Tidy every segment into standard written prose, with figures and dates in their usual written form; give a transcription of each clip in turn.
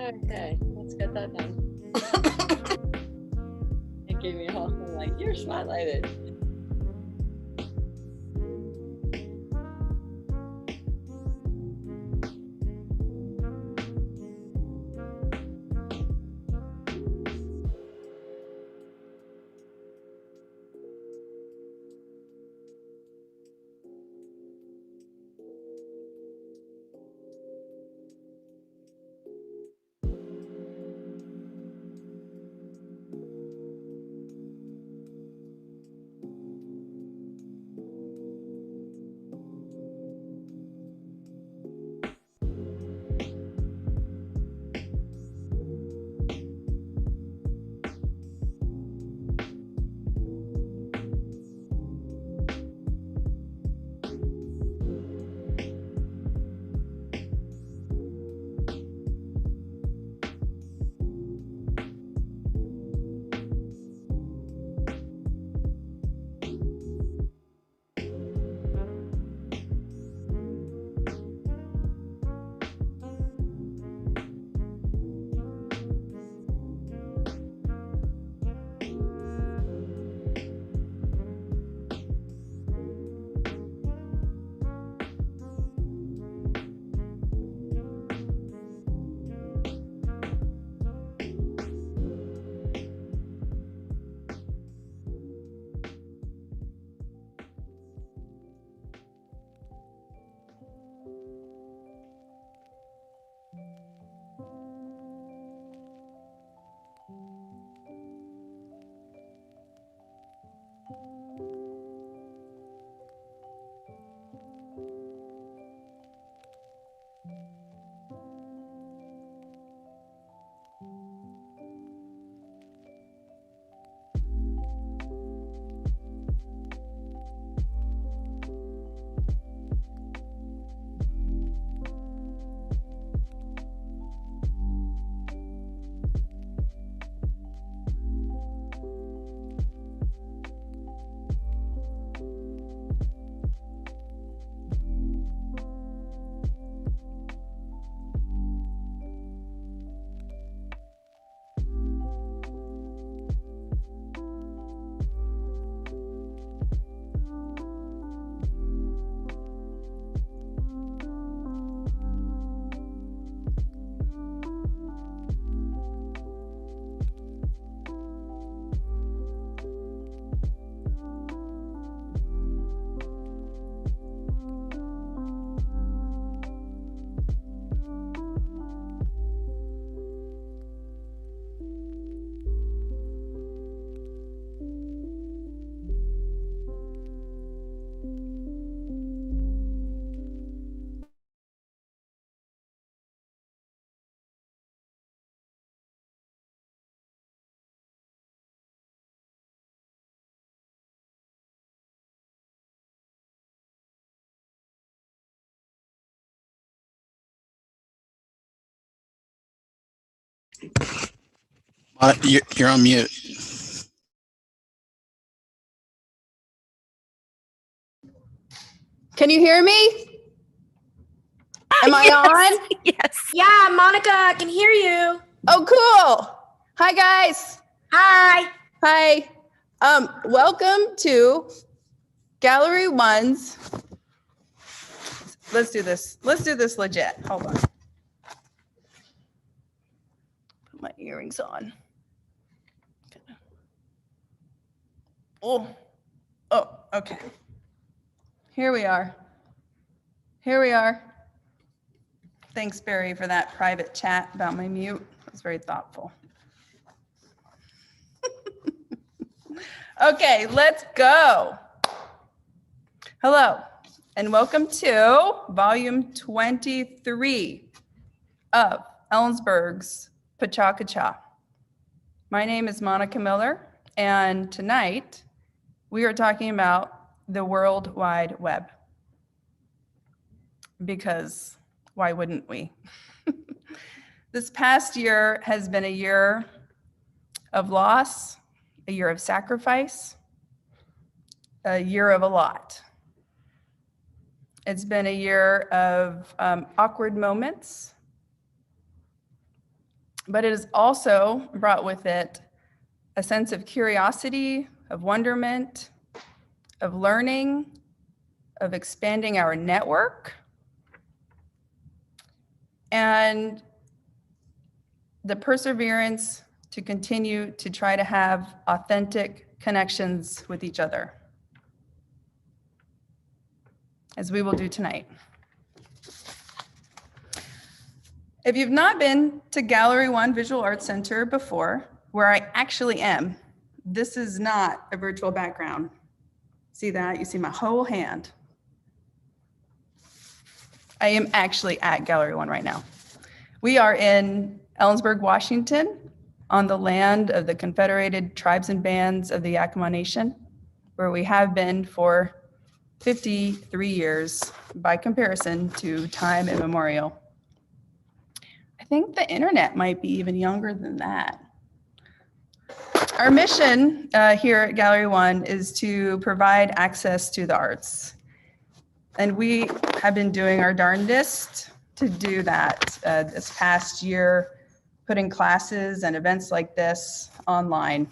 Okay, let's get that done. It gave me a whole thing like, you're spotlighted. You're on mute. Can you hear me? Am I on? Yes. Yeah, Monica, I can hear you. Oh, cool. Hi, guys. Hi. Hi. Welcome to Gallery One's. Let's do this. Let's do this legit. Hold on. Put my earrings on. Oh, okay. Here we are. Here we are. Thanks, Barry, for that private chat about my mute. It was very thoughtful. Okay, let's go. Hello, and welcome to volume 23 of Ellensburg's Pecha Kucha. My name is Monica Miller, and tonight we are talking about the World Wide Web. Because why wouldn't we? This past year has been a year of loss, a year of sacrifice, a year of a lot. It's been a year of awkward moments, but it has also brought with it a sense of curiosity, of wonderment, of learning, of expanding our network, and the perseverance to continue to try to have authentic connections with each other, as we will do tonight. If you've not been to Gallery 1 Visual Arts Center before, where I actually am, this is not a virtual background. See that? You see my whole hand. I am actually at Gallery 1 right now. We are in Ellensburg, Washington, on the land of the Confederated Tribes and Bands of the Yakama Nation, where we have been for 53 years by comparison to time immemorial. I think the internet might be even younger than that. Our mission here at Gallery 1 is to provide access to the arts. And we have been doing our darndest to do that this past year, putting classes and events like this online.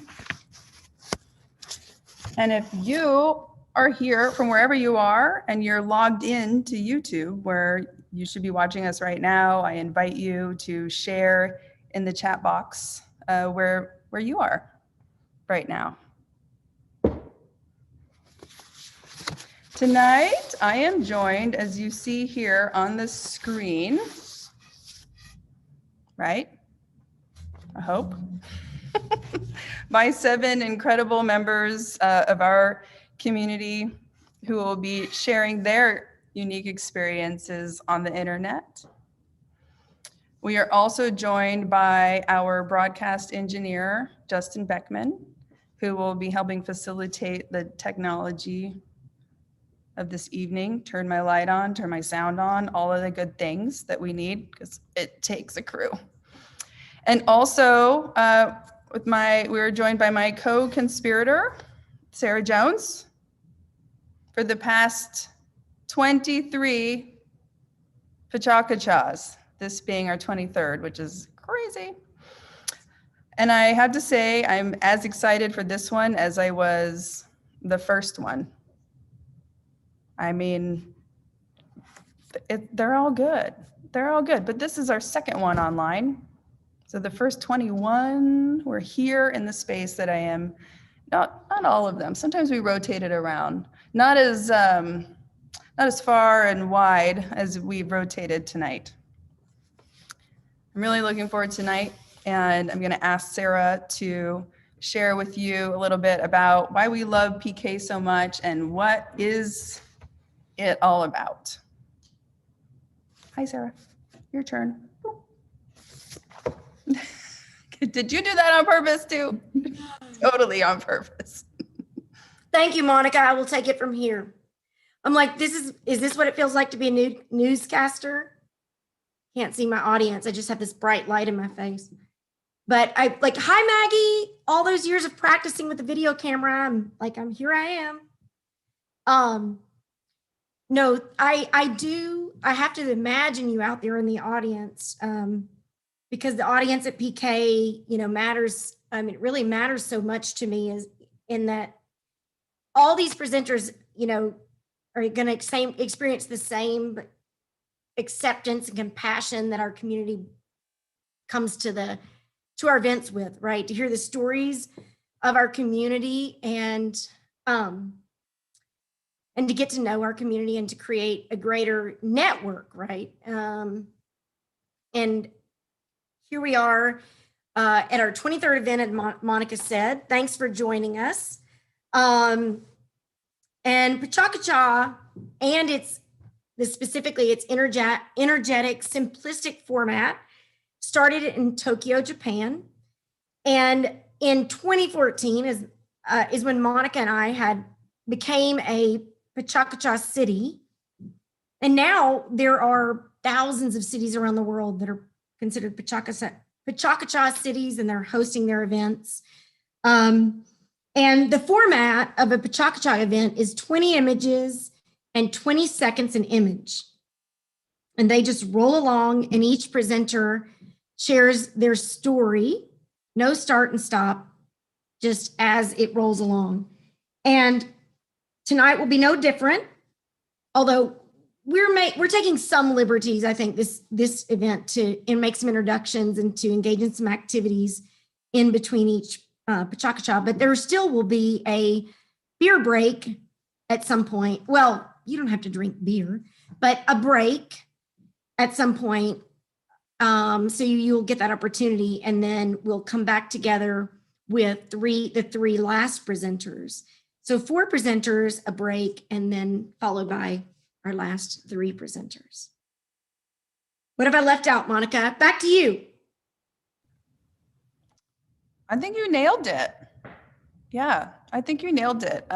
And if you are here from wherever you are and you're logged in to YouTube, where you should be watching us right now, I invite you to share in the chat box where you are right now. Tonight, I am joined, as you see here on the screen, right? I hope, by 7 incredible members of our community who will be sharing their unique experiences on the internet. We are also joined by our broadcast engineer, Justin Beckman, who will be helping facilitate the technology of this evening, turn my light on, turn my sound on, all of the good things that we need, because it takes a crew. And also, we are joined by my co-conspirator, Sarah Jones, for the past 23 Pecha Kuchas, this being our 23rd, which is crazy. And I have to say, I'm as excited for this one as I was the first one. I mean, they're all good. They're all good, but this is our second one online. So the first 21 were here in the space that I am. Not all of them. Sometimes we rotate it around. Not as far and wide as we've rotated tonight. I'm really looking forward to tonight, and I'm going to ask Sarah to share with you a little bit about why we love PK so much and what is it all about. Hi, Sarah. Your turn. Did you do that on purpose too? Totally on purpose. Thank you, Monica. I will take it from here. I'm like, is this what it feels like to be a newscaster? Can't see my audience. I just have this bright light in my face. But hi, Maggie. All those years of practicing with the video camera, here I am. No, I have to imagine you out there in the audience, because the audience at PK, matters. It really matters so much to me, is in that all these presenters, are going to experience the same acceptance and compassion that our community comes to our events with, right? To hear the stories of our community and to get to know our community and to create a greater network, right? And here we are at our 23rd event, as Monica said. Thanks for joining us. And Pecha Kucha and its energetic, simplistic format started in Tokyo, Japan. And in 2014 is when Monica and I became a Pecha Kucha city. And now there are thousands of cities around the world that are considered Pecha Kucha cities, and they're hosting their events. And the format of a Pecha Kucha event is 20 images and 20 seconds an image. And they just roll along, and each presenter shares their story, no start and stop, just as it rolls along. And tonight will be no different, although we're taking some liberties, I think, this event to make some introductions and to engage in some activities in between each Pecha Kucha, but there still will be a beer break at some point. Well, you don't have to drink beer, but a break at some point. So you'll get that opportunity, and then we'll come back together with the three last presenters. So 4 presenters, a break, and then followed by our last 3 presenters. What have I left out, Monica? Back to you. I think you nailed it. Yeah, I think you nailed it.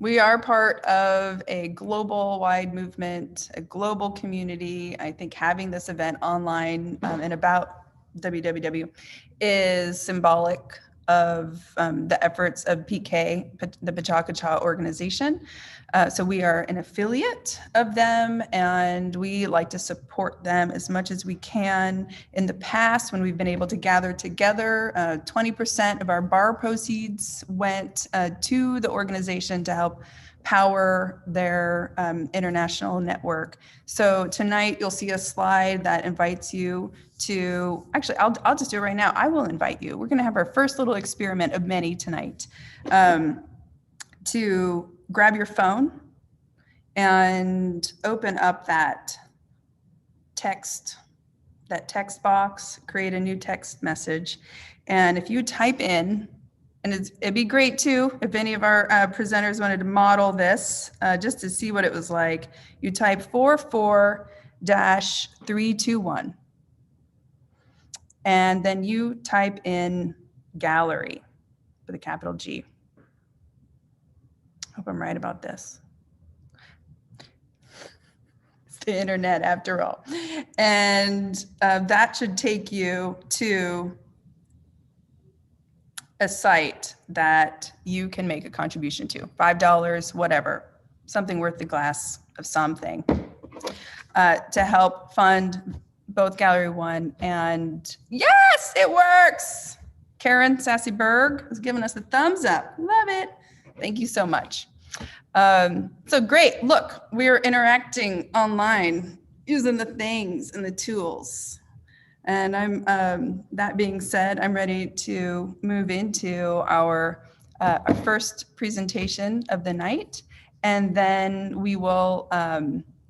We are part of a global wide movement, a global community. I think having this event online and about WWW is symbolic of the efforts of PK, the Pecha Kucha organization. So we are an affiliate of them, and we like to support them as much as we can. In the past, when we've been able to gather together, 20% of our bar proceeds went to the organization to help power their international network. So tonight you'll see a slide that invites you to, actually, I'll just do it right now. I will invite you. We're gonna have our first little experiment of many tonight, to grab your phone and open up that text box, create a new text message. And if you type in, and it'd be great too, if any of our presenters wanted to model this, just to see what it was like, you type 44-321. And then you type in gallery with a capital G. Hope I'm right about this. It's the internet after all. And that should take you to a site that you can make a contribution to, $5, whatever, something worth the glass of something, to help fund both Gallery 1 and, yes, it works. Karen Sassyberg has given us a thumbs up. Love it. Thank you so much. So great. Look, we're interacting online using the things and the tools. And that being said, I'm ready to move into our first presentation of the night. And then we will,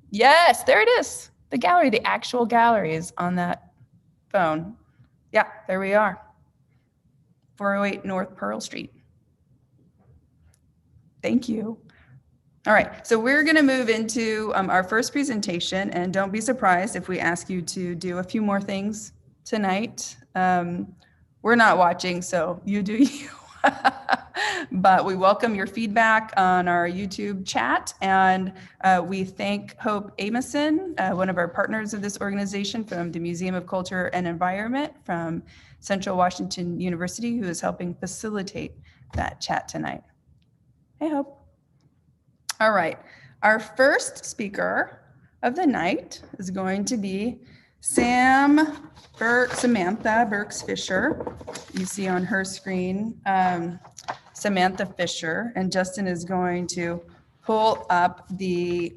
yes, there it is. The gallery, the actual gallery is on that phone. Yeah, there we are. 408 North Pearl Street. Thank you. All right, so we're gonna move into our first presentation, and don't be surprised if we ask you to do a few more things tonight. We're not watching, so you do you. But we welcome your feedback on our YouTube chat, and we thank Hope Amison, one of our partners of this organization from the Museum of Culture and Environment from Central Washington University, who is helping facilitate that chat tonight. Hey, Hope. All right, our first speaker of the night is going to be Samantha Burks Fisher. You see on her screen, Samantha Fisher, and Justin is going to pull up the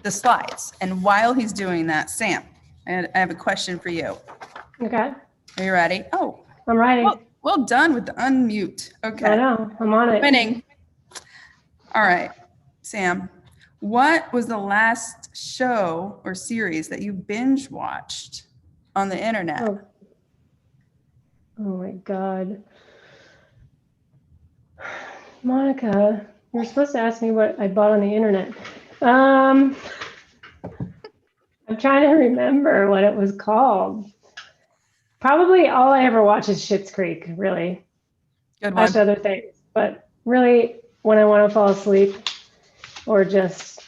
slides. And while he's doing that, Sam, I have a question for you. Okay. Are you ready? Oh, I'm ready. Well done with the unmute. Okay. I know, I'm on it. Winning. All right, Sam, what was the last show or series that you binge watched on the internet? Oh my God. Monica, you're supposed to ask me what I bought on the internet. I'm trying to remember what it was called. Probably all I ever watch is Schitt's Creek, really. Good I watch one. other things, but really when I want to fall asleep or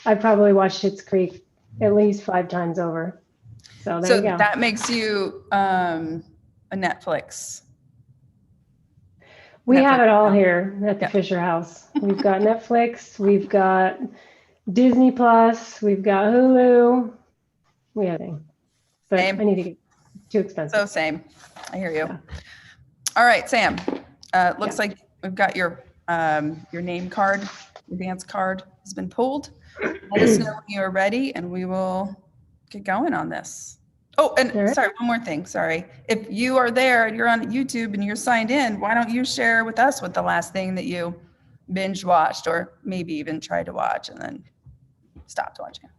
I probably watch Schitt's Creek at least 5 times over. So there you go. That makes you a Netflix. We have it all account. here at the Fisher House. We've got Netflix, we've got Disney Plus, we've got Hulu. We have everything. But Same. I need to get. too expensive. So same. I hear you. Yeah. All right, Sam. Looks like we've got your name card, your dance card has been pulled. Let us know when you are ready, and we will get going on this. Oh, and All right. sorry, one more thing. Sorry. If you are there and you're on YouTube and you're signed in, why don't you share with us what the last thing that you binge watched, or maybe even tried to watch and then stopped watching?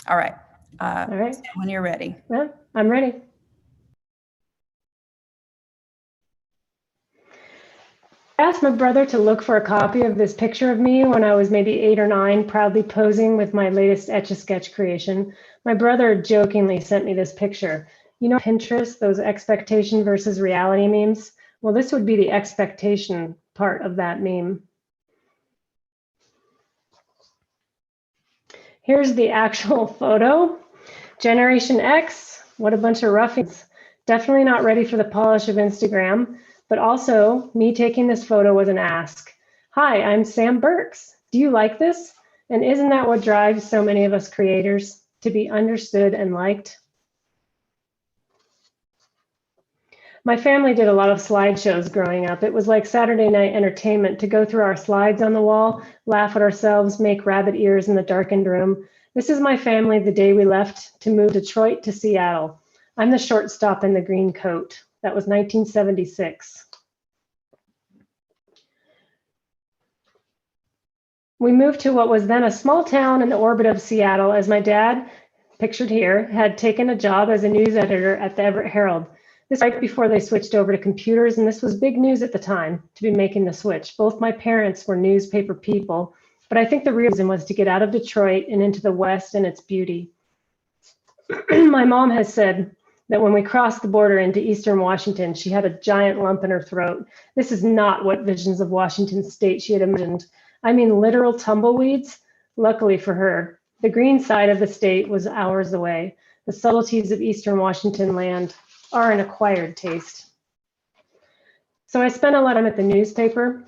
All right. All right. Sam, when you're ready. Yeah, I'm ready. I asked my brother to look for a copy of this picture of me when I was maybe 8 or 9, proudly posing with my latest Etch-a-Sketch creation. My brother jokingly sent me this picture. You know Pinterest, those expectation versus reality memes? Well, this would be the expectation part of that meme. Here's the actual photo. Generation X, what a bunch of ruffians. Definitely not ready for the polish of Instagram. But also, me taking this photo was an ask. Hi, I'm Sam Burks. Do you like this? And isn't that what drives so many of us creators? To be understood and liked? My family did a lot of slideshows growing up. It was like Saturday night entertainment to go through our slides on the wall, laugh at ourselves, make rabbit ears in the darkened room. This is my family the day we left to move Detroit to Seattle. I'm the shortstop in the green coat. That was 1976. We moved to what was then a small town in the orbit of Seattle as my dad, pictured here, had taken a job as a news editor at the Everett Herald. This right before they switched over to computers, and this was big news at the time to be making the switch. Both my parents were newspaper people, but I think the reason was to get out of Detroit and into the West and its beauty. My mom has said that when we crossed the border into Eastern Washington, she had a giant lump in her throat. This is not what visions of Washington State she had imagined. I mean, literal tumbleweeds. Luckily for her, the green side of the state was hours away. The subtleties of Eastern Washington land are an acquired taste. So I spent a lot of time at the newspaper,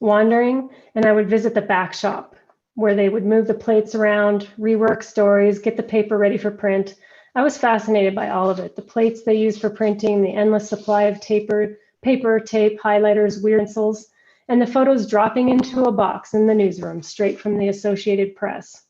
wandering, and I would visit the back shop where they would move the plates around, rework stories, get the paper ready for print. I was fascinated by all of it. The plates they used for printing, the endless supply of paper, tape, highlighters, weird pencils, and the photos dropping into a box in the newsroom, straight from the Associated Press.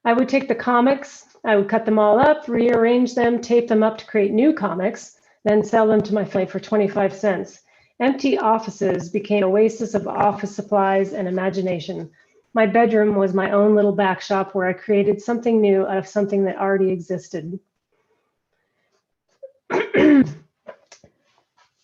I would take the comics, I would cut them all up, rearrange them, tape them up to create new comics, then sell them to my family for 25 cents. Empty offices became an oasis of office supplies and imagination. My bedroom was my own little back shop where I created something new out of something that already existed.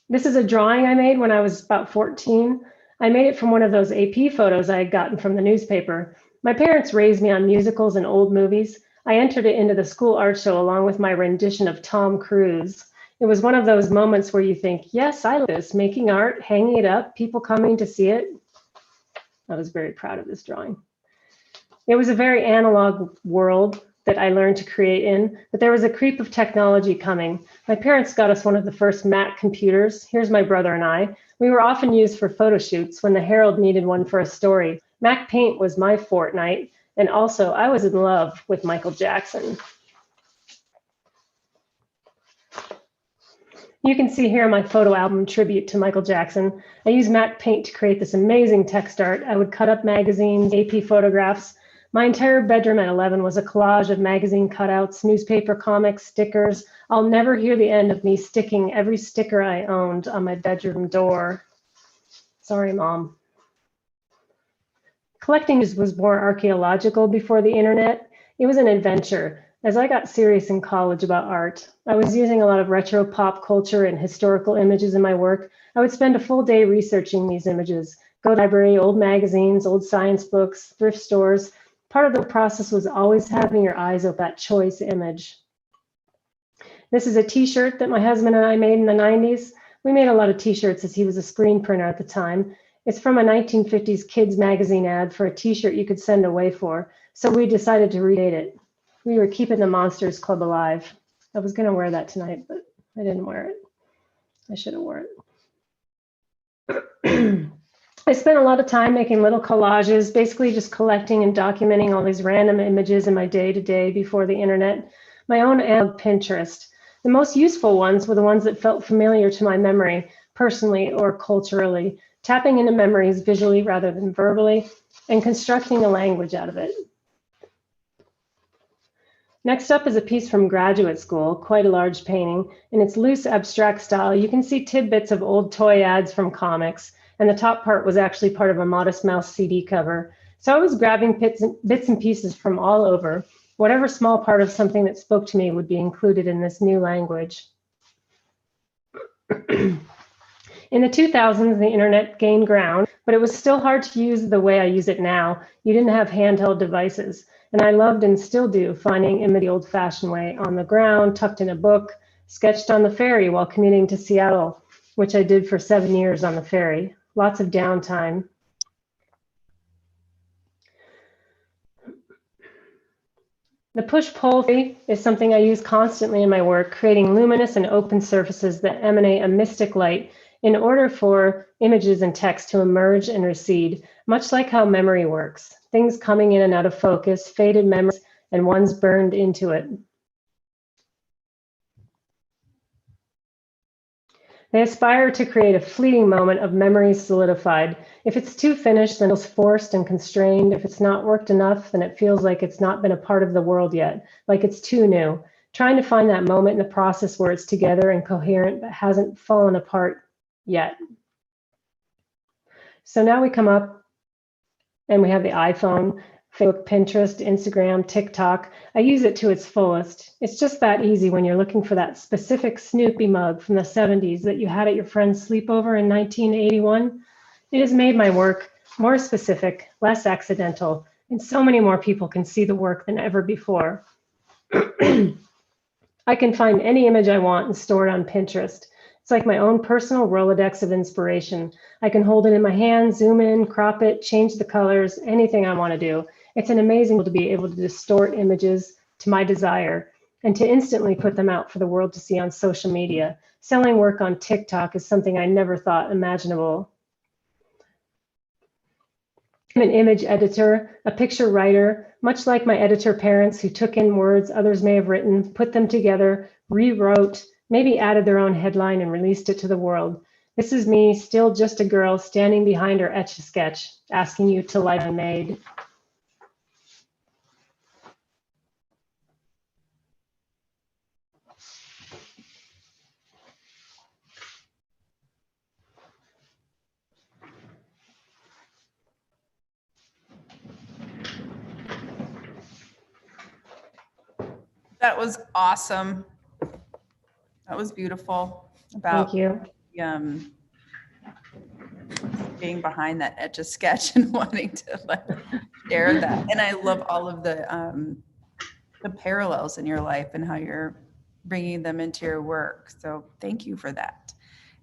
This is a drawing I made when I was about 14. I made it from one of those AP photos I had gotten from the newspaper. My parents raised me on musicals and old movies. I entered it into the school art show along with my rendition of Tom Cruise. It was one of those moments where you think, yes, I like this, making art, hanging it up, people coming to see it. I was very proud of this drawing. It was a very analog world that I learned to create in, but there was a creep of technology coming. My parents got us one of the first Mac computers. Here's my brother and I. We were often used for photo shoots when the Herald needed one for a story. Mac Paint was my fortnight, and also I was in love with Michael Jackson. You can see here my photo album tribute to Michael Jackson. I used Mac Paint to create this amazing text art. I would cut up magazines, AP photographs. My entire bedroom at 11 was a collage of magazine cutouts, newspaper, comics, stickers. I'll never hear the end of me sticking every sticker I owned on my bedroom door. Sorry, Mom. Collecting was more archaeological before the internet. It was an adventure. As I got serious in college about art, I was using a lot of retro pop culture and historical images in my work. I would spend a full day researching these images, go to the library, old magazines, old science books, thrift stores. Part of the process was always having your eyes open that choice image. This is a t-shirt that my husband and I made in the 90s. We made a lot of t-shirts as he was a screen printer at the time. It's from a 1950s kids magazine ad for a t-shirt you could send away for. So we decided to recreate it. We were keeping the Monsters Club alive. I was gonna wear that tonight, but I didn't wear it. I should have wore it. I spent a lot of time making little collages, basically just collecting and documenting all these random images in my day-to-day before the internet. my own analog Pinterest. The most useful ones were the ones that felt familiar to my memory, personally or culturally, tapping into memories visually rather than verbally, and constructing a language out of it. Next up is a piece from graduate school, quite a large painting. In its loose abstract style, you can see tidbits of old toy ads from comics, and the top part was actually part of a Modest Mouse CD cover. So I was grabbing bits and pieces from all over. Whatever small part of something that spoke to me would be included in this new language. In the 2000s, the internet gained ground, but it was still hard to use the way I use it now. You didn't have handheld devices. And I loved and still do finding in the old-fashioned way, on the ground, tucked in a book, sketched on the ferry while commuting to Seattle, which I did for 7 years on the ferry. Lots of downtime. The push-pull theory is something I use constantly in my work, creating luminous and open surfaces that emanate a mystic light in order for images and text to emerge and recede, much like how memory works. Things coming in and out of focus, faded memories, and ones burned into it. They aspire to create a fleeting moment of memories solidified. If it's too finished, then it's forced and constrained. If it's not worked enough, then it feels like it's not been a part of the world yet, like it's too new. Trying to find that moment in the process where it's together and coherent, but hasn't fallen apart yet. So now we come up and we have the iPhone, Facebook, Pinterest, Instagram, TikTok. I use it to its fullest. It's just that easy when you're looking for that specific Snoopy mug from the 70s that you had at your friend's sleepover in 1981. It has made my work more specific, less accidental, and so many more people can see the work than ever before. I can find any image I want and store it on Pinterest. It's like my own personal Rolodex of inspiration. I can hold it in my hand, zoom in, crop it, change the colors, anything I want to do. It's an amazing tool to be able to distort images to my desire and to instantly put them out for the world to see on social media. Selling work on TikTok is something I never thought imaginable. I'm an image editor, a picture writer, much like my editor parents who took in words others may have written, put them together, rewrote, maybe added their own headline and released it to the world. This is me, still just a girl standing behind her Etch-a-Sketch, asking you to like I made. That was awesome. That was beautiful. About Thank you. Being behind that Etch-a-Sketch and wanting to like share that. And I love all of the parallels in your life and how you're bringing them into your work. So thank you for that.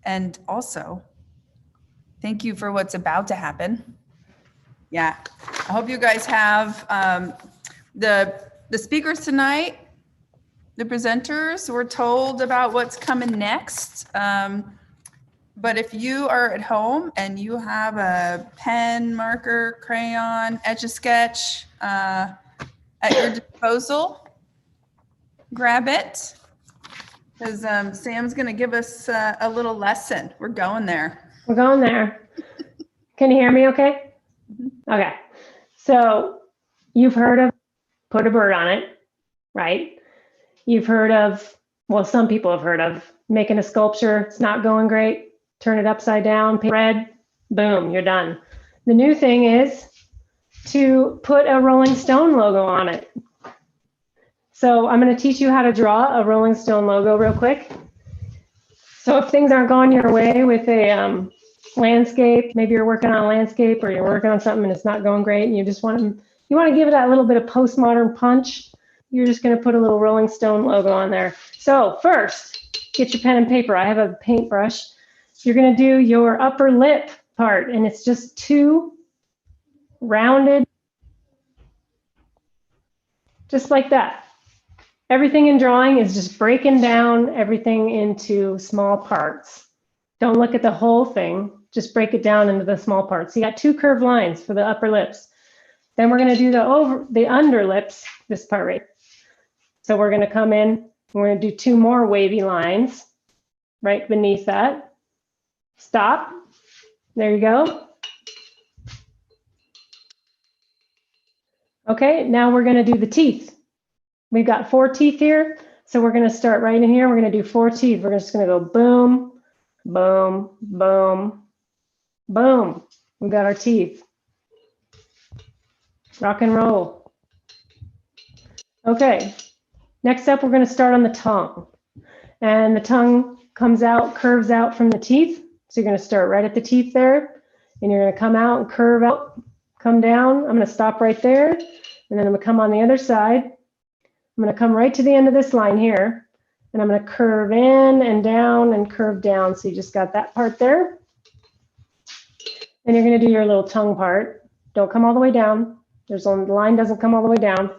And also, thank you for what's about to happen. Yeah, I hope you guys have the speakers tonight. The presenters were told about what's coming next. But if you are at home and you have a pen, marker, crayon, Etch-a-Sketch at your disposal, grab it, because Sam's going to give us a little lesson. We're going there. We're going there. Can you hear me okay? Okay. So you've heard of put a bird on it, right? You've heard of, well, some people have heard of making a sculpture. It's not going great. Turn it upside down, paint red, boom, you're done. The new thing is to put a Rolling Stone logo on it. So I'm going to teach you how to draw a Rolling Stone logo real quick. So if things aren't going your way with a landscape, maybe you're working on a landscape or you're working on something and it's not going great and you just want to, give it that little bit of postmodern punch, you're just going to put a little Rolling Stone logo on there. So first, get your pen and paper. I have a paintbrush. You're going to do your upper lip part, and it's just two rounded, just like that. Everything in drawing is just breaking down everything into small parts. Don't look at the whole thing, just break it down into the small parts. You got two curved lines for the upper lips. Then we're going to do the under lips, this part right. So we're going to come in, we're going to do 2 more wavy lines right beneath that. Stop. There you go. Okay, now we're going to do the teeth. We've got 4 teeth here. So we're going to start right in here. We're going to do 4 teeth. We're just going to go boom, boom, boom, boom. We've got our teeth. Rock and roll. Okay, next up, we're going to start on the tongue. And the tongue comes out, curves out from the teeth. So you're going to start right at the teeth there. And you're going to come out and curve out, come down. I'm going to stop right there. And then I'm going to come on the other side. I'm going to come right to the end of this line here. And I'm going to curve in and down and curve down. So you just got that part there. And you're going to do your little tongue part. Don't come all the way down. The line doesn't come all the way down.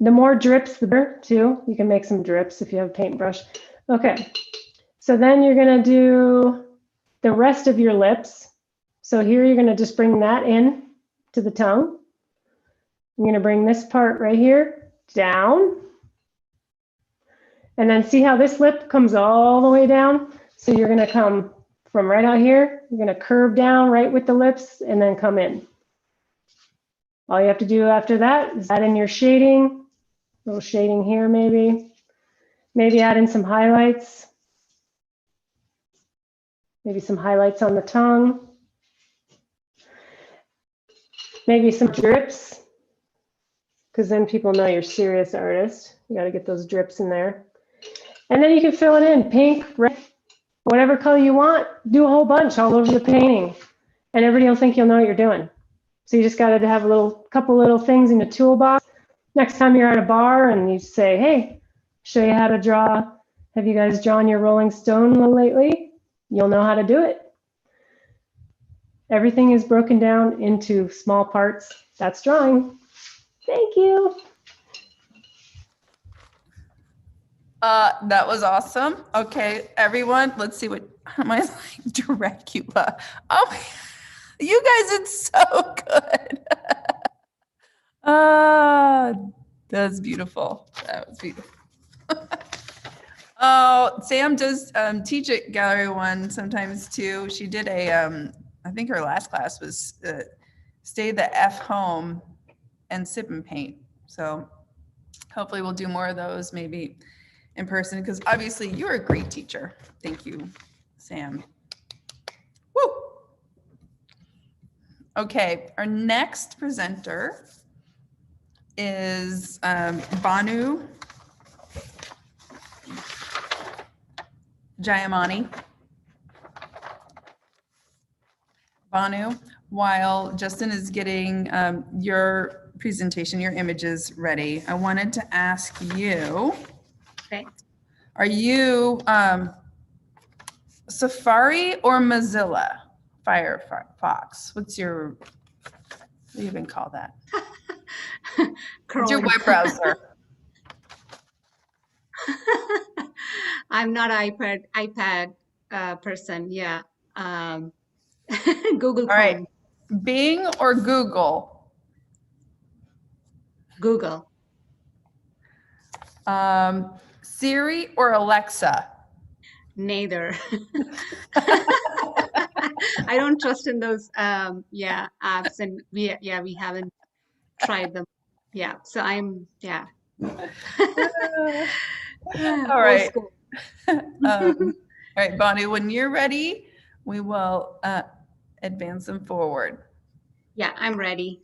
The more drips, the better, too. You can make some drips if you have a paintbrush. Okay. So then you're going to do the rest of your lips. So here you're going to just bring that in to the tongue. I'm going to bring this part right here down. And then see how this lip comes all the way down? So you're going to come from right out here. You're going to curve down right with the lips and then come in. All you have to do after that is add in your shading. A little shading here maybe. Maybe add in some highlights. Maybe some highlights on the tongue. Maybe some drips, because then people know you're a serious artist. You got to get those drips in there. And then you can fill it in, pink, red, whatever color you want. Do a whole bunch all over the painting. And everybody will think you'll know what you're doing. So you just got to have a couple little things in the toolbox. Next time you're at a bar and you say, hey, show you how to draw. Have you guys drawn your Rolling Stone lately? You'll know how to do it. Everything is broken down into small parts. That's drawing. Thank you. That was awesome. Okay, everyone, let's see what am I like Dracula. Oh, you guys did so good. That's beautiful. That was beautiful. Oh, Sam does teach at Gallery One sometimes too. She did I think her last class was stay the F home and sip and paint. So hopefully we'll do more of those maybe in person, because obviously you're a great teacher. Thank you, Sam. Woo! Okay, our next presenter is Banu Jayamani. Banu, while Justin is getting your presentation, your images ready, I wanted to ask you, Okay. Are you Safari or Mozilla Firefox? What do you even call that? What's your web browser? I'm not iPad person. Yeah. Google Chrome. All right. Bing or Google? Google. Siri or Alexa? Neither. I don't trust in those apps, and we haven't tried them. Yeah. So All right. All right, Bonnie, when you're ready, we will advance them forward. Yeah, I'm ready.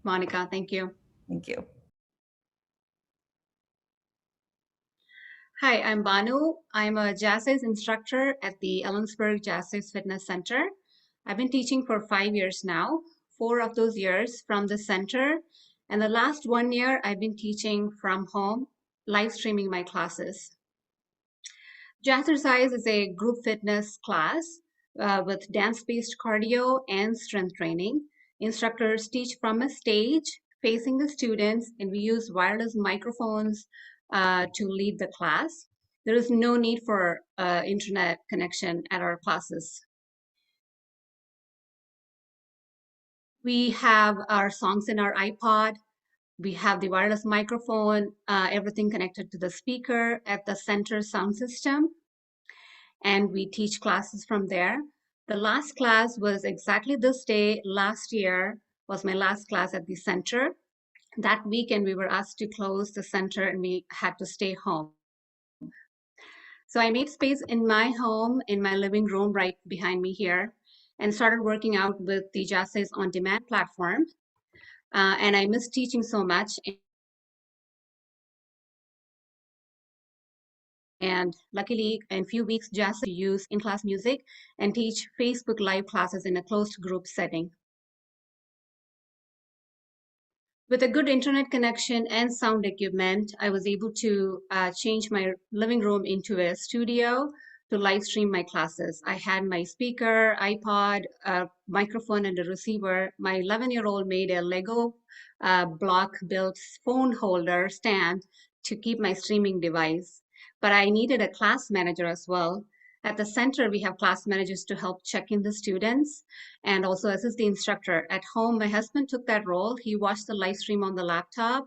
Monica, thank you. Thank you. Hi, I'm Banu. I'm a Jazzes instructor at the Ellensburg Jazzes Fitness Center. I've been teaching for 5 years now, 4 of those years from the center. And the last 1 year, I've been teaching from home, live streaming my classes. Jazzercise is a group fitness class with dance-based cardio and strength training. Instructors teach from a stage facing the students, and we use wireless microphones to lead the class. There is no need for internet connection at our classes. We have our songs in our iPod. We have the wireless microphone, everything connected to the speaker at the center sound system, and we teach classes from there. The last class was exactly this day last year was my last class at the center. That weekend, we were asked to close the center and we had to stay home. So I made space in my home, in my living room right behind me here, and started working out with the Jazzes On Demand platform. And I miss teaching so much. And luckily, in a few weeks, Jazz to use in-class music and teach Facebook Live classes in a closed group setting. With a good internet connection and sound equipment, I was able to change my living room into a studio to live stream my classes. I had my speaker, iPod, a microphone, and a receiver. My 11-year-old made a Lego block-built phone holder stand to keep my streaming device. But I needed a class manager as well. At the center, we have class managers to help check in the students and also assist the instructor. At home, my husband took that role. He watched the live stream on the laptop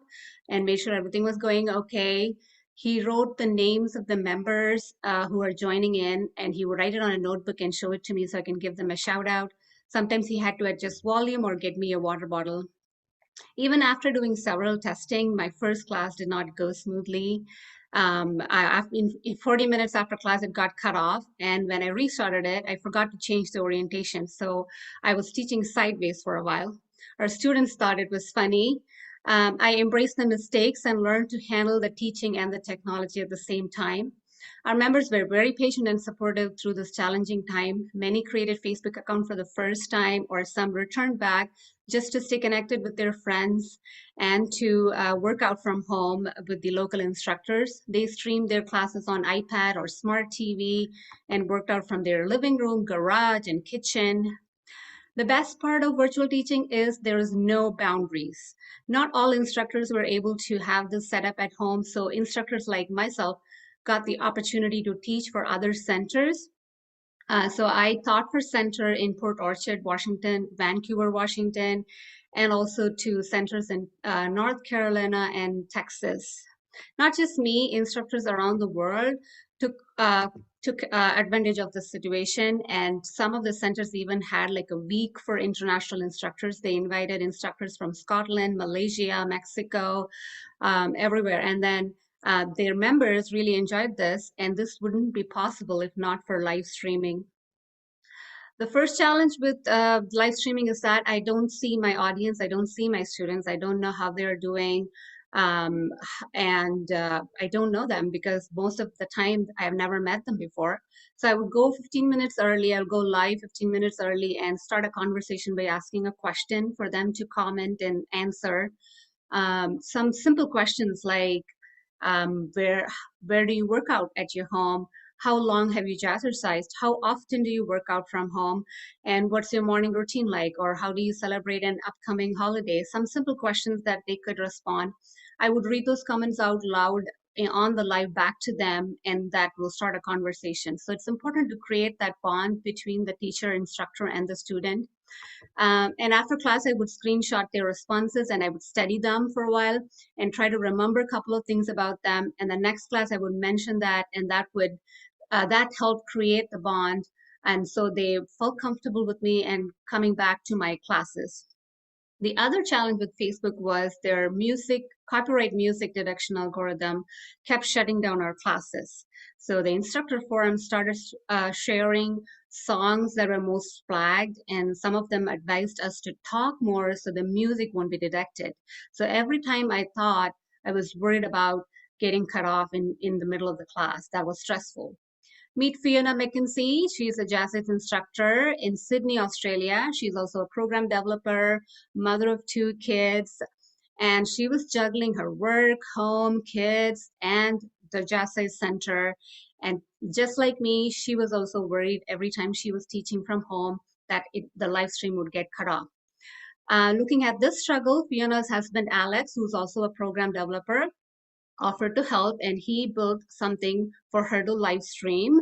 and made sure everything was going okay. He wrote the names of the members who are joining in, and he would write it on a notebook and show it to me so I can give them a shout out. Sometimes he had to adjust volume or get me a water bottle. Even after doing several testing, my first class did not go smoothly. In 40 minutes after class, it got cut off. And when I restarted it, I forgot to change the orientation. So I was teaching sideways for a while. Our students thought it was funny. I embraced the mistakes and learned to handle the teaching and the technology at the same time. Our members were very patient and supportive through this challenging time. Many created Facebook account for the first time, or some returned back just to stay connected with their friends and to work out from home with the local instructors. They streamed their classes on iPad or smart TV and worked out from their living room, garage, and kitchen. The best part of virtual teaching is there is no boundaries. Not all instructors were able to have this set up at home, so instructors like myself got the opportunity to teach for other centers. So I taught for center in Port Orchard, Washington, Vancouver, Washington, and also to centers in North Carolina and Texas. Not just me, instructors around the world took advantage of the situation, and some of the centers even had like a week for international instructors. They invited instructors from Scotland, Malaysia, Mexico, everywhere, and then their members really enjoyed this, and this wouldn't be possible if not for live streaming. The first challenge with live streaming is that I don't see my audience, I don't see my students, I don't know how they're doing, and I don't know them because most of the time I've never met them before. So I would go 15 minutes early, I'll go live 15 minutes early and start a conversation by asking a question for them to comment and answer. Some simple questions like, where do you work out at your home? How long have you jazzercised? How often do you work out from home? And what's your morning routine like? Or how do you celebrate an upcoming holiday? Some simple questions that they could respond. I would read those comments out loud on the live back to them, and that will start a conversation. So it's important to create that bond between the teacher, instructor, and the student. And after class, I would screenshot their responses and I would study them for a while and try to remember a couple of things about them. And the next class, I would mention that, and that helped create the bond. And so they felt comfortable with me and coming back to my classes. The other challenge with Facebook was their copyright music detection algorithm kept shutting down our classes. So the instructor forum started sharing songs that were most flagged, and some of them advised us to talk more so the music won't be detected. So every time I thought, I was worried about getting cut off in the middle of the class. That was stressful. Meet Fiona McKenzie. She's a jazz instructor in Sydney, Australia. She's also a program developer, mother of 2 kids, and she was juggling her work, home, kids, and the Jazz Center. And just like me, she was also worried every time she was teaching from home that the live stream would get cut off. Looking at this struggle, Fiona's husband, Alex, who's also a program developer, offered to help, and he built something for her to live stream.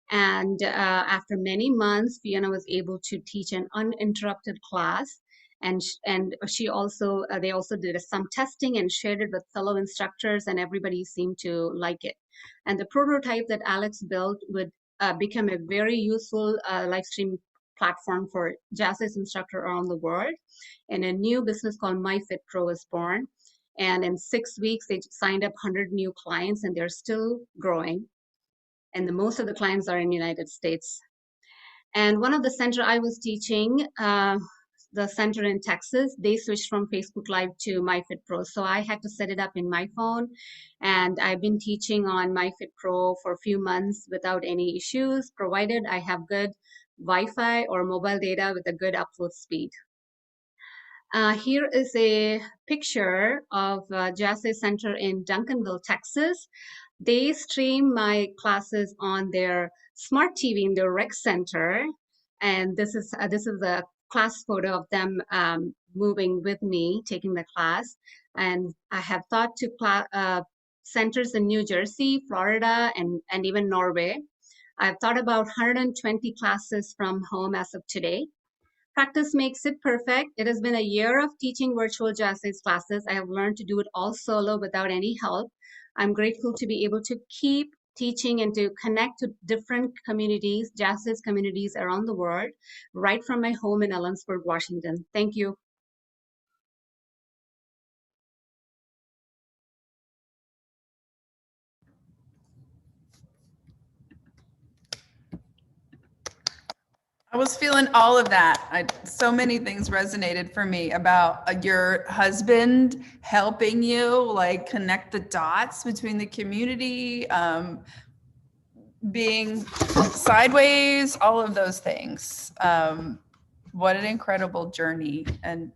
And after many months, Fiona was able to teach an uninterrupted class. and she also they also did some testing and shared it with fellow instructors, and everybody seemed to like it. And the prototype that Alex built would become a very useful live stream platform for Jazz's instructor around the world. And a new business called MyFitPro was born. And in 6 weeks, they signed up 100 new clients, and they're still growing. And most of the clients are in the United States. And one of the center I was teaching, the center in Texas, they switched from Facebook Live to MyFitPro. So I had to set it up in my phone. And I've been teaching on MyFitPro for a few months without any issues, provided I have good Wi-Fi or mobile data with a good upload speed. Here is a picture of Jazz Center in Duncanville, Texas. They stream my classes on their smart TV in their rec center, and this is a class photo of them moving with me, taking the class. And I have taught to centers in New Jersey, Florida, and even Norway. I've taught about 120 classes from home as of today. Practice makes it perfect. It has been a year of teaching virtual Jazz classes. I have learned to do it all solo without any help. I'm grateful to be able to keep teaching and to connect to different communities, Jazz communities around the world, right from my home in Ellensburg, Washington. Thank you. I was feeling all of that. So many things resonated for me about your husband helping you like connect the dots between the community, being sideways, all of those things. What an incredible journey. And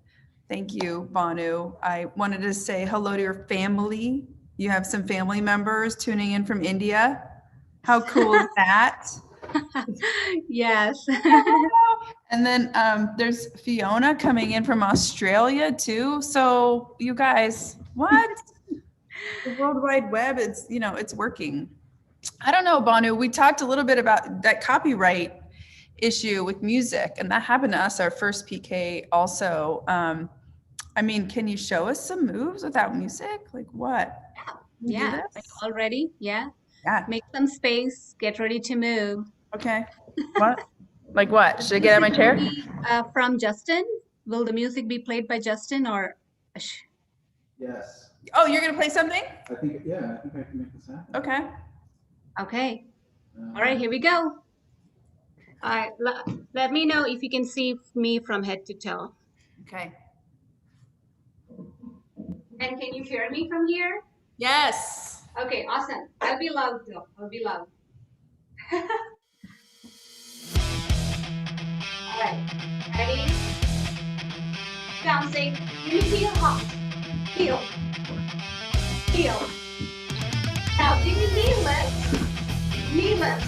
thank you, Banu. I wanted to say hello to your family. You have some family members tuning in from India. How cool is that? Yes. And then there's Fiona coming in from Australia too. So you guys, what? The World Wide Web, it's working. I don't know, Banu, we talked a little bit about that copyright issue with music, and that happened to us our first PK also. Can you show us some moves without music? Like what? Yeah, all ready? Yeah. Make some space, get ready to move. Okay. What? Like what? Should I get out of my chair? From Justin. Will the music be played by Justin or? Yes. Oh, you're going to play something? I think I can make this happen. Okay. Okay. All right, here we go. All right, let me know if you can see me from head to toe. Okay. And can you hear me from here? Yes. Okay, awesome. I'll be loud though. I'll be loud. All right, ready? Bouncing. You feel hot. Heel. Heel. Now do your knee lifts. Knee lifts.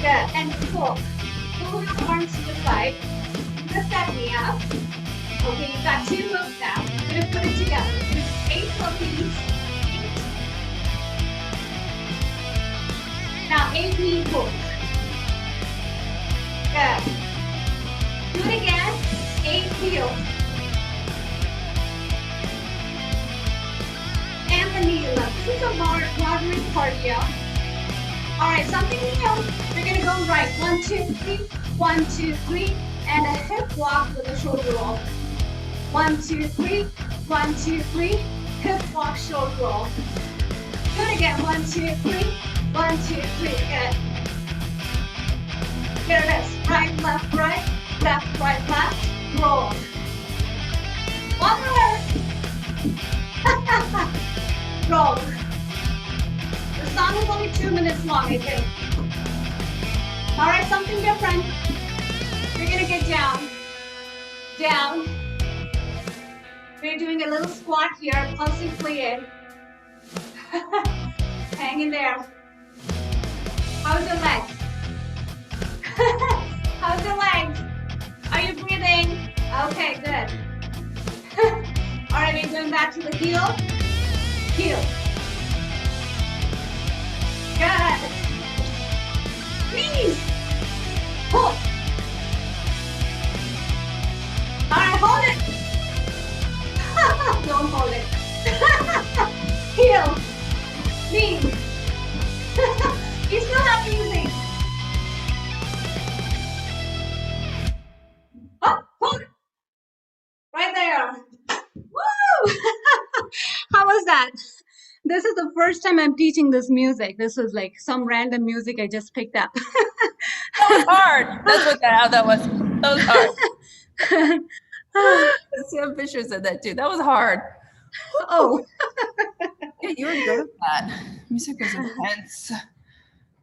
Good. And pull. Pull your arms to the side. Lift that knee up. Okay, you've got 2 moves now. We're gonna put it together. There's 8 burpees. 8. Now 8 knee pulls. Good. Do it again. 8 heels. And the knee lift. This is a moderate cardio. All right, something new. We're gonna go right. 1, 2, 3. 1, 2, 3. And a hip walk with a shoulder roll. 1, 2, 3. 1, 2, 3. Hip walk, shoulder roll. Do it again. 1, 2, 3. 1, 2, 3. Good. Here it is. Right, left, right. Left, right, left. Roll. One more. Roll. The song is only 2 minutes long, I think. All right, something different. We're gonna get down. Down. We're doing a little squat here, pulsing in. Hang in there. How's your legs? How's your legs? Are you breathing? Okay, good. All right, we're going back to the heel. Heel. Good. Knees. Pull. All right, hold it. This is the first time I'm teaching this music. This was like some random music I just picked up. That was hard. That's what how that was. That was hard. Sam Fisher said that too. That was hard. Oh, Yeah, you were good at that. Music was intense.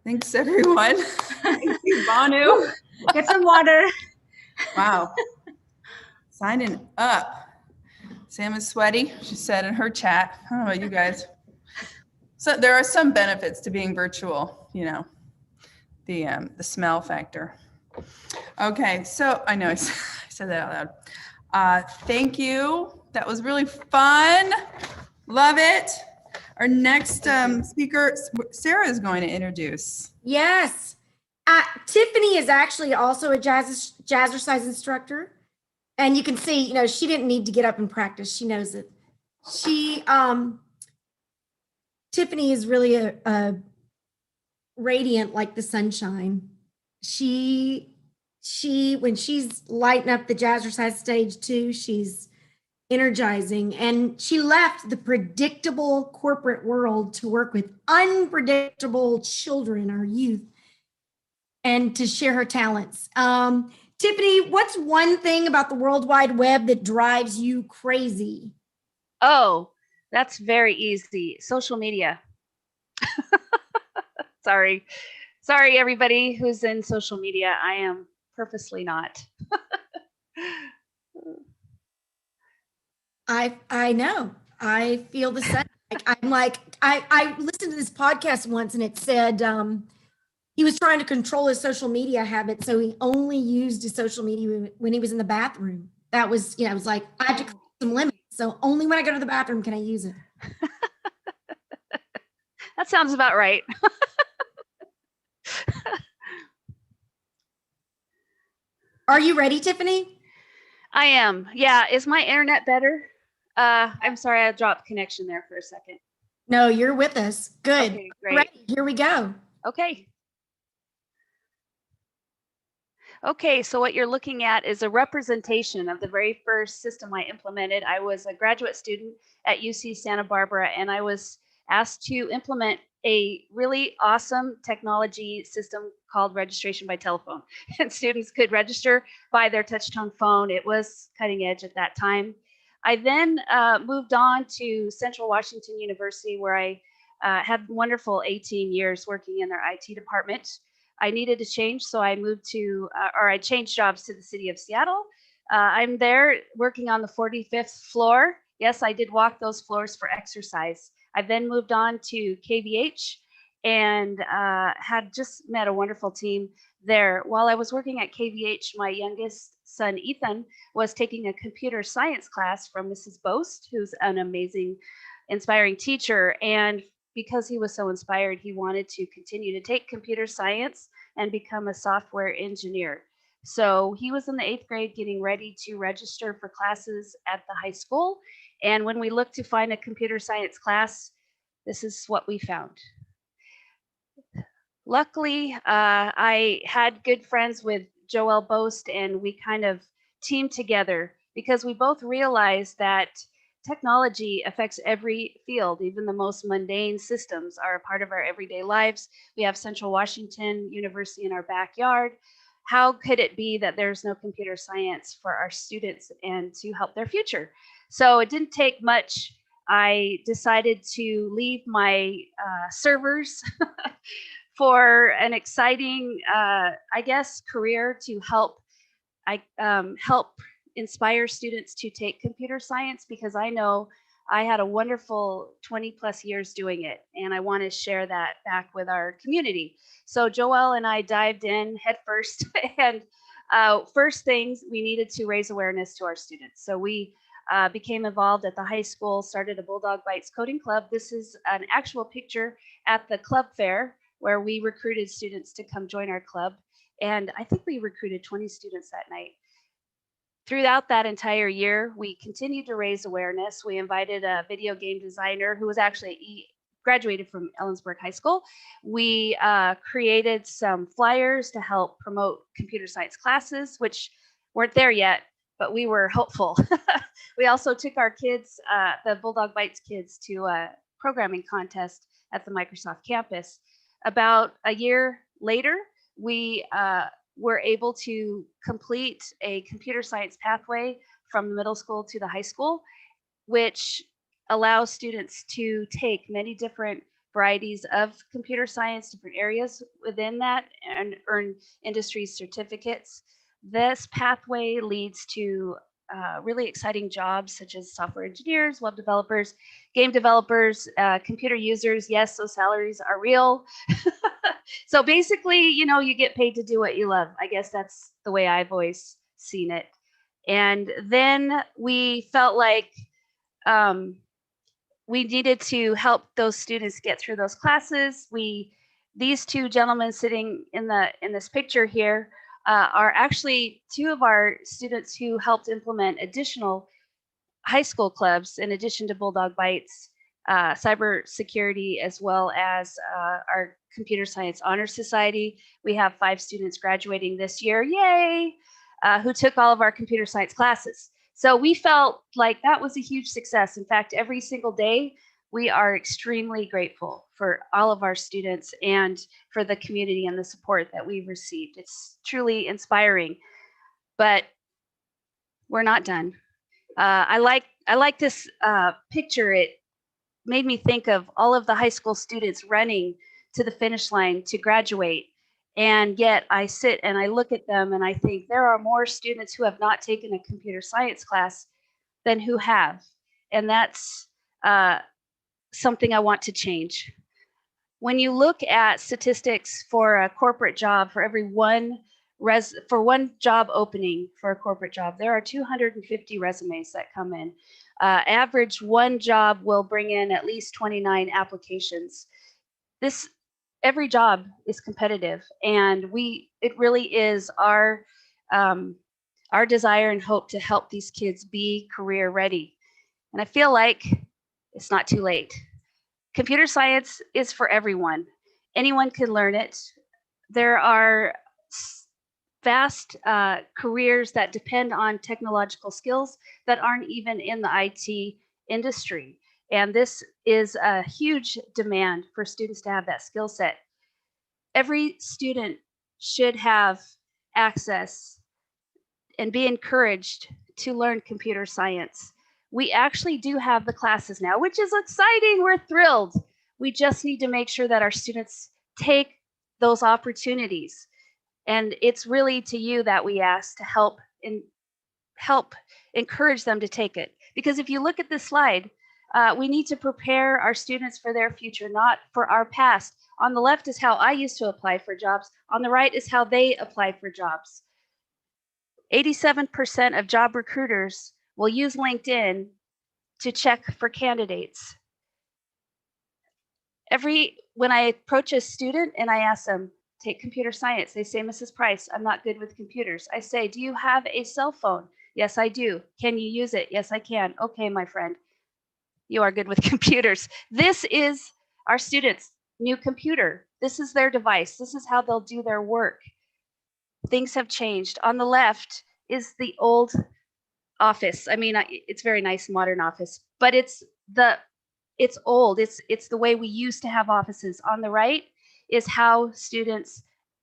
Thanks, everyone. Thank you, Banu. get some water. Wow. Signing up. Sam is sweaty, she said in her chat. I don't know about you guys. So there are some benefits to being virtual, you know, the smell factor. Okay, so I know I said that out loud. Thank you. That was really fun. Love it. Our next speaker, Sarah, is going to introduce. Yes. Tiffany is actually also a jazzercise instructor. And you can see, you know, she didn't need to get up and practice. She knows it. Tiffany is really a radiant like the sunshine. She when she's lighting up the jazzercise stage too, she's energizing. And she left the predictable corporate world to work with unpredictable children, our youth, and to share her talents. Tiffany, what's one thing about the World Wide Web that drives you crazy? Oh, that's very easy. Social media. Sorry, everybody who's in social media. I am purposely not. I know. I feel the same. I listened to this podcast once and it said he was trying to control his social media habits, so he only used his social media when he was in the bathroom. That was, you know, it was like, I have to create some limits. So only when I go to the bathroom can I use it. That sounds about right. Are you ready, Tiffany? I am. Yeah. Is my internet better? I'm sorry, I dropped connection there for a second. No, you're with us. Good. Okay, great. Ready. Here we go. Okay. Okay, so what you're looking at is a representation of the very first system I implemented. I was a graduate student at UC Santa Barbara, and I was asked to implement a really awesome technology system called registration by telephone. And students could register by their touch-tone phone. It was cutting edge at that time. I then moved on to Central Washington University, where I had wonderful 18 years working in their IT department. I needed to change, so I moved to, or I changed jobs to the city of Seattle. I'm there working on the 45th floor. Yes, I did walk those floors for exercise. I then moved on to KVH and had just met a wonderful team there. While I was working at KVH, my youngest son, Ethan, was taking a computer science class from Mrs. Boast, who's an amazing, inspiring teacher. And because he was so inspired, he wanted to continue to take computer science and become a software engineer. So he was in the 8th grade getting ready to register for classes at the high school. And when we looked to find a computer science class, this is what we found. Luckily, I had good friends with Joelle Boast, and we kind of teamed together because we both realized that technology affects every field. Even the most mundane systems are a part of our everyday lives. We have Central Washington University in our backyard. How could it be that there's no computer science for our students and to help their future? So it didn't take much. I decided to leave my servers for an exciting, I guess, career to help inspire students to take computer science, because I know I had a wonderful 20+ years doing it, and I want to share that back with our community. So Joelle and I dived in head first, and first things, we needed to raise awareness to our students. So we became involved at the high school, started a Bulldog Bites Coding Club. This is an actual picture at the club fair where we recruited students to come join our club. And I think we recruited 20 students that night. Throughout that entire year, we continued to raise awareness. We invited a video game designer who was actually graduated from Ellensburg High School. We created some flyers to help promote computer science classes, which weren't there yet, but we were hopeful. We also took our kids, the Bulldog Bites kids, to programming contest at the Microsoft campus. About a year later, we were able to complete a computer science pathway from the middle school to the high school, which allows students to take many different varieties of computer science, different areas within that, and earn industry certificates. This pathway leads to really exciting jobs such as software engineers, web developers, game developers, computer users. Yes, those salaries are real. So basically, you know, you get paid to do what you love. I guess that's the way I've always seen it. And then we felt like we needed to help those students get through those classes. These two gentlemen sitting in this picture here are actually two of our students who helped implement additional high school clubs in addition to Bulldog Bites, cybersecurity, as well as our Computer Science Honor Society. We have 5 students graduating this year, yay, who took all of our computer science classes. So we felt like that was a huge success. In fact, every single day, we are extremely grateful for all of our students and for the community and the support that we've received. It's truly inspiring, but we're not done. I like this picture. It made me think of all of the high school students running to the finish line to graduate. And yet I sit and I look at them and I think there are more students who have not taken a computer science class than who have. And that's something I want to change. When you look at statistics for a corporate job, for every one job opening for a corporate job, there are 250 resumes that come in. Average one job will bring in at least 29 applications. Every job is competitive, and it really is our desire and hope to help these kids be career ready. And I feel like it's not too late. Computer science is for everyone. Anyone can learn it. There are vast careers that depend on technological skills that aren't even in the IT industry. And this is a huge demand for students to have that skill set. Every student should have access and be encouraged to learn computer science. We actually do have the classes now, which is exciting. We're thrilled. We just need to make sure that our students take those opportunities. And it's really to you that we ask to help encourage them to take it. Because if you look at this slide, we need to prepare our students for their future, not for our past. On the left is how I used to apply for jobs. On the right is how they apply for jobs. 87% of job recruiters will use LinkedIn to check for candidates. When I approach a student and I ask them, take computer science, they say, Mrs. Price, I'm not good with computers. I say, do you have a cell phone? Yes, I do. Can you use it? Yes, I can. Okay, my friend, you are good with computers. This is our students' new computer. This is their device. This is how they'll do their work. Things have changed. On the left is the old office. I mean, it's very nice, modern office, but it's old. It's the way we used to have offices. On the right is how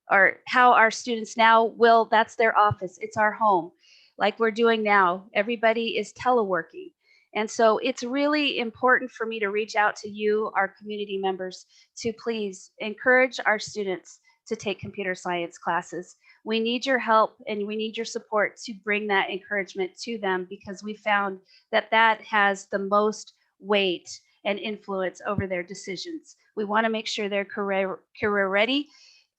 our students now that's their office. It's our home, like we're doing now. Everybody is teleworking. And so it's really important for me to reach out to you, our community members, to please encourage our students to take computer science classes. We need your help and we need your support to bring that encouragement to them, because we found that that has the most weight and influence over their decisions. We want to make sure they're career ready,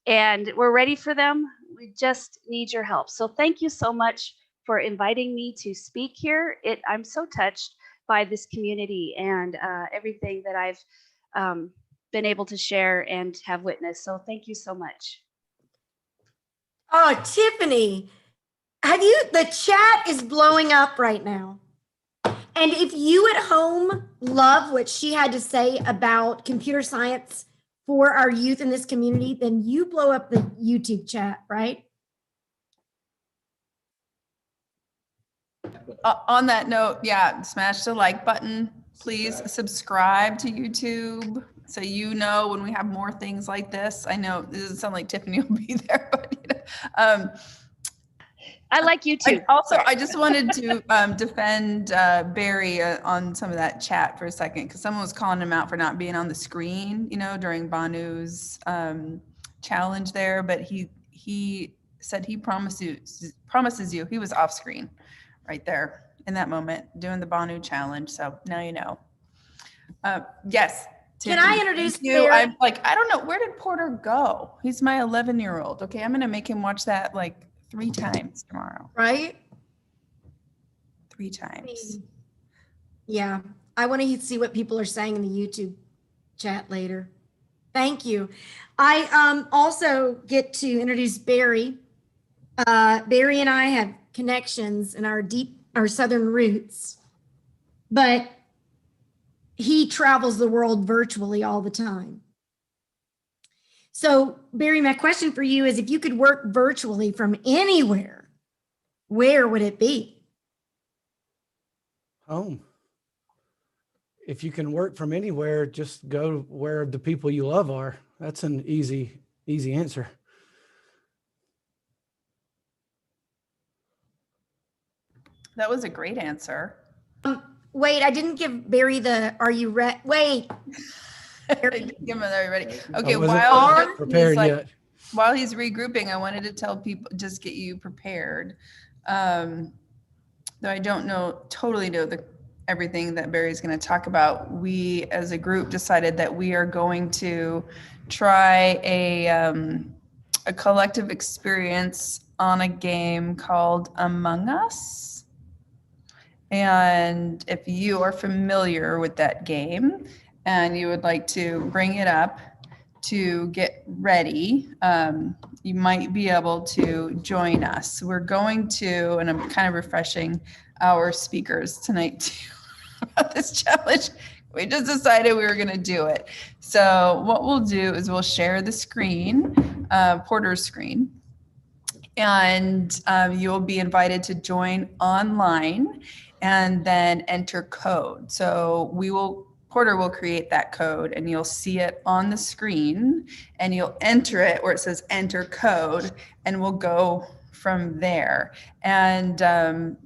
and we're ready for them. We just need your help. So thank you so much for inviting me to speak here. I'm so touched by this community and everything that I've been able to share and have witnessed. So thank you so much. Oh, Tiffany, the chat is blowing up right now. And if you at home love what she had to say about computer science for our youth in this community, then you blow up the YouTube chat, right? On that note, yeah, smash the like button. Please subscribe to YouTube so you know when we have more things like this. I know this doesn't sound like Tiffany will be there, but I like YouTube. I just wanted to defend Barry on some of that chat for a second, because someone was calling him out for not being on the screen, during Banu's challenge there. But he said he promises you he was off screen right there in that moment doing the Banu challenge. So now you know. Yes. Can I introduce you? Barry? I'm like, I don't know. Where did Porter go? He's my 11-year-old. Okay, I'm going to make him watch that like 3 times tomorrow. Right? 3 times. Yeah. I want to see what people are saying in the YouTube chat later. Thank you. I also get to introduce Barry. Barry and I have connections in our Southern roots, but he travels the world virtually all the time. So, Barry, my question for you is, if you could work virtually from anywhere, where would it be? Home. If you can work from anywhere, just go where the people you love are. That's an easy answer. That was a great answer. Wait, I didn't give Barry the, are you ready? Wait. Give him are you ready? Okay, while he's regrouping, I wanted to tell people, just get you prepared. Though I don't totally know everything that Barry's going to talk about. We as a group decided that we are going to try a collective experience on a game called Among Us. And if you are familiar with that game and you would like to bring it up to get ready, you might be able to join us. We're going to, and I'm kind of refreshing our speakers tonight too about this challenge. We just decided we were going to do it. So what we'll do is we'll share the screen, Porter's screen, and you'll be invited to join online and then enter code. So Porter will create that code and you'll see it on the screen and you'll enter it where it says enter code, and we'll go from there. And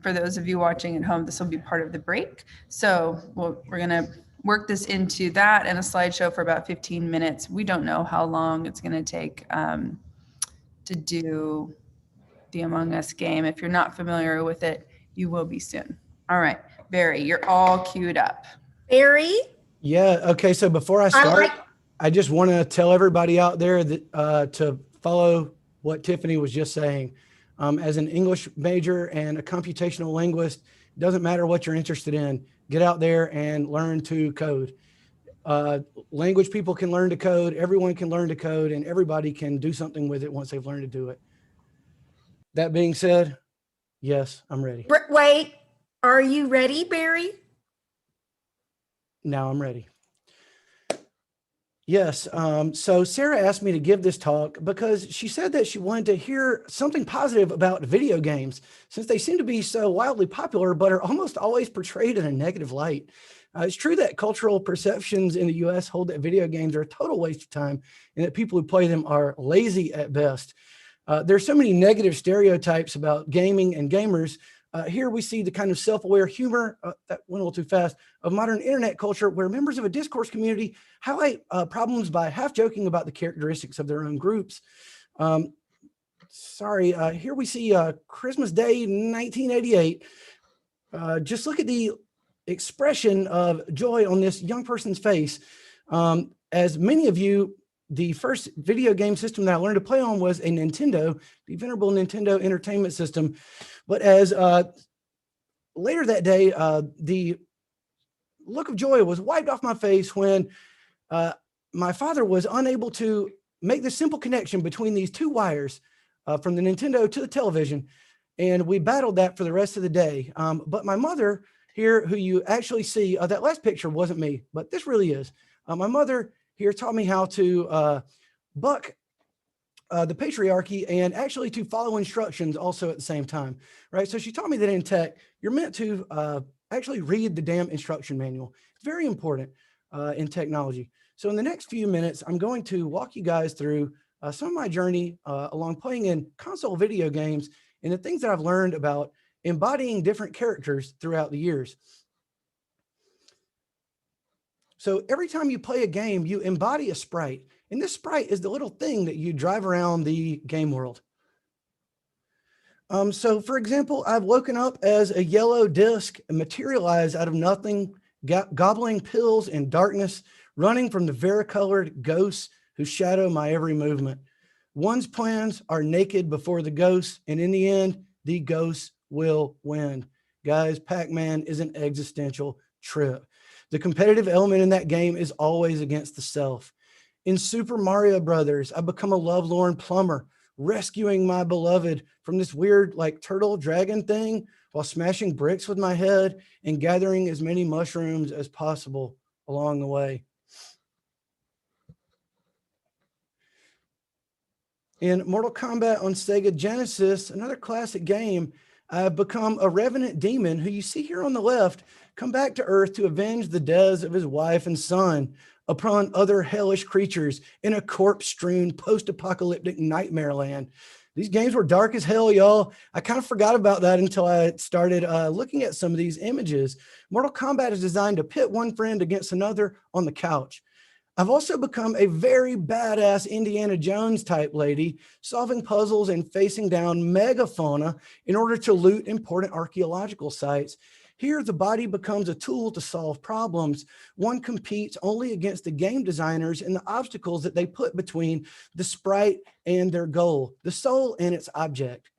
for those of you watching at home, this will be part of the break. So we're going to work this into that and a slideshow for about 15 minutes. We don't know how long it's going to take to do the Among Us game. If you're not familiar with it, you will be soon. All right, Barry, you're all queued up. Barry? Yeah. Okay. So before I start, I just want to tell everybody out there that to follow what Tiffany was just saying. As an English major and a computational linguist, it doesn't matter what you're interested in. Get out there and learn to code. Language people can learn to code. Everyone can learn to code, and everybody can do something with it once they've learned to do it. That being said, yes, I'm ready. Wait, are you ready, Barry? Now I'm ready. Yes. So Sarah asked me to give this talk because she said that she wanted to hear something positive about video games, since they seem to be so wildly popular, but are almost always portrayed in a negative light. It's true that cultural perceptions in the US hold that video games are a total waste of time and that people who play them are lazy at best. There's so many negative stereotypes about gaming and gamers. Here we see the kind of self-aware humor, that went a little too fast, of modern internet culture, where members of a discourse community highlight problems by half joking about the characteristics of their own groups. Here we see Christmas Day 1988. Just look at the expression of joy on this young person's face. As many of you, the first video game system that I learned to play on was a Nintendo, the venerable Nintendo Entertainment System. But as later that day, the look of joy was wiped off my face when my father was unable to make the simple connection between these 2 wires from the Nintendo to the television. And we battled that for the rest of the day. But my mother here, who you actually see, that last picture wasn't me, but this really is. My mother here taught me how to buck the patriarchy and actually to follow instructions also at the same time, right? So she taught me that in tech, you're meant to actually read the damn instruction manual. very important in technology. So in the next few minutes, I'm going to walk you guys through some of my journey along playing in console video games and the things that I've learned about embodying different characters throughout the years. So every time you play a game, you embody a sprite. And this sprite is the little thing that you drive around the game world. So for example, I've woken up as a yellow disc and materialized out of nothing, gobbling pills in darkness, running from the varicolored ghosts who shadow my every movement. One's plans are naked before the ghosts, and in the end, the ghosts will win. Guys, Pac-Man is an existential trip. The competitive element in that game is always against the self. In Super Mario Brothers, I become a lovelorn plumber, rescuing my beloved from this weird like turtle dragon thing while smashing bricks with my head and gathering as many mushrooms as possible along the way. In Mortal Kombat on Sega Genesis, another classic game, I've become a revenant demon who you see here on the left come back to Earth to avenge the deaths of his wife and son upon other hellish creatures in a corpse-strewn post-apocalyptic nightmare land. These games were dark as hell, y'all. I kind of forgot about that until I started looking at some of these images. Mortal Kombat is designed to pit one friend against another on the couch. I've also become a very badass Indiana Jones type lady, solving puzzles and facing down megafauna in order to loot important archaeological sites. Here, the body becomes a tool to solve problems. One competes only against the game designers and the obstacles that they put between the sprite and their goal, the soul and its object.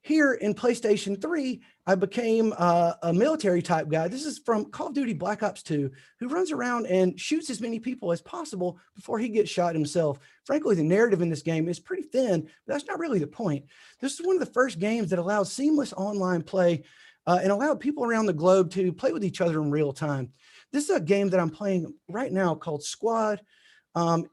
Here in PlayStation 3, I became a military type guy. This is from Call of Duty Black Ops 2, who runs around and shoots as many people as possible before he gets shot himself. Frankly, the narrative in this game is pretty thin, but that's not really the point. This is one of the first games that allows seamless online play and allowed people around the globe to play with each other in real time. This is a game that I'm playing right now called Squad.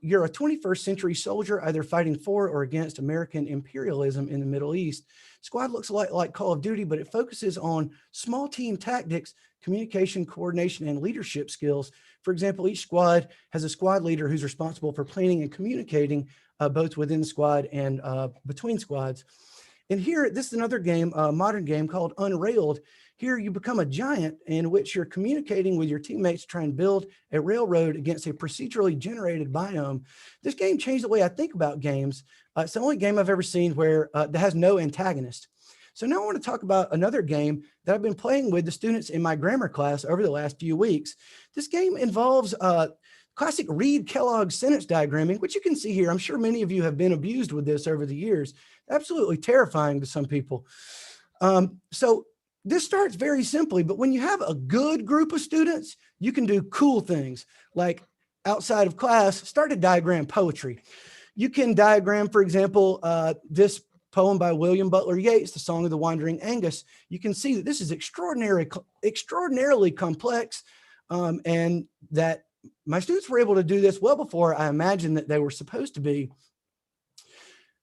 You're a 21st century soldier, either fighting for or against American imperialism in the Middle East. Squad looks a lot like Call of Duty, but it focuses on small team tactics, communication, coordination, and leadership skills. For example, each squad has a squad leader who's responsible for planning and communicating both within the squad and between squads. And here, this is another game, a modern game called Unrailed. Here you become a giant in which you're communicating with your teammates to try and build a railroad against a procedurally generated biome. This game changed the way I think about games. It's the only game I've ever seen where that has no antagonist. So now I want to talk about another game that I've been playing with the students in my grammar class over the last few weeks. This game involves classic Reed-Kellogg sentence diagramming, which you can see here. I'm sure many of you have been abused with this over the years. Absolutely terrifying to some people. So this starts very simply, but when you have a good group of students, you can do cool things like outside of class, start to diagram poetry. You can diagram, for example, this poem by William Butler Yeats, The Song of the Wandering Angus. You can see that this is extraordinarily complex and that my students were able to do this well before I imagined that they were supposed to be.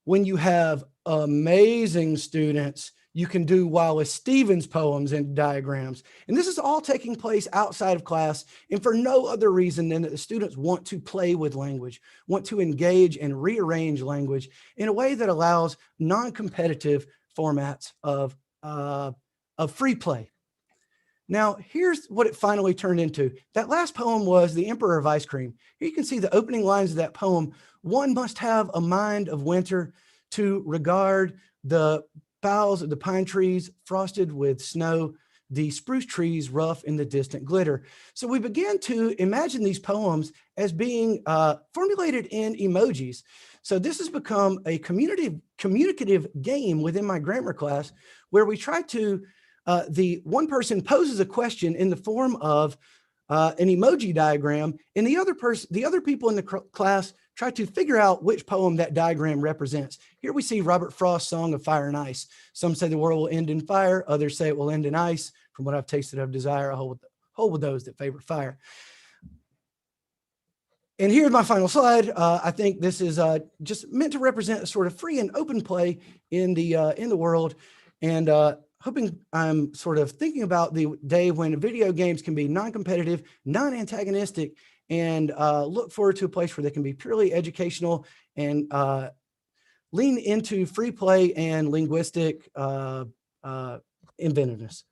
When you have amazing students, you can do Wallace Stevens poems and diagrams. And this is all taking place outside of class and for no other reason than that the students want to play with language, want to engage and rearrange language in a way that allows non-competitive formats of free play. Now, here's what it finally turned into. That last poem was The Emperor of Ice Cream. Here you can see the opening lines of that poem. One must have a mind of winter to regard the boughs of the pine trees frosted with snow, the spruce trees rough in the distant glitter. So we began to imagine these poems as being formulated in emojis. So this has become a communicative game within my grammar class where we try to the one person poses a question in the form of an emoji diagram, and the other people in the class try to figure out which poem that diagram represents. Here we see Robert Frost's Song of Fire and Ice. Some say the world will end in fire, others say it will end in ice. From what I've tasted of desire, I hold with those that favor fire. And here's my final slide. I think this is just meant to represent a sort of free and open play in the world. And hoping I'm sort of thinking about the day when video games can be non-competitive, non-antagonistic, and look forward to a place where they can be purely educational and lean into free play and linguistic inventiveness.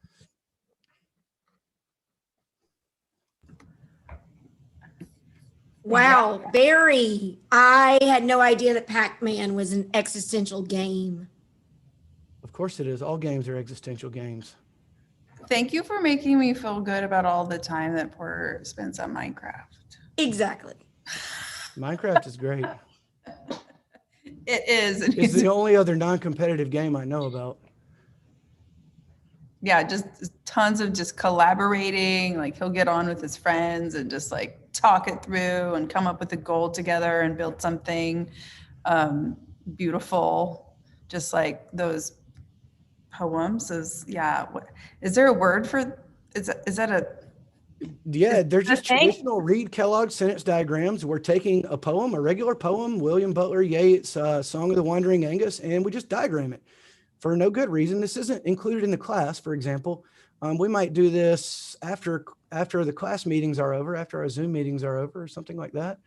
Wow, Barry. I had no idea that Pac-Man was an existential game. Of course it is. All games are existential games. Thank you for making me feel good about all the time that Porter spends on Minecraft. Exactly. Minecraft is great. It is. It's the only other non-competitive game I know about. Yeah, just tons of just collaborating. Like he'll get on with his friends and just like talk it through and come up with a goal together and build something beautiful. Just like those poems is, is there a word for, is that a, yeah, they're just traditional Reed Kellogg sentence diagrams. We're taking a poem, a regular poem, William Butler Yeats' Song of the Wandering Aengus, and we just diagram it for no good reason. This isn't included in the class, for example. We might do this after the class meetings are over, after our Zoom meetings are over, or something like that.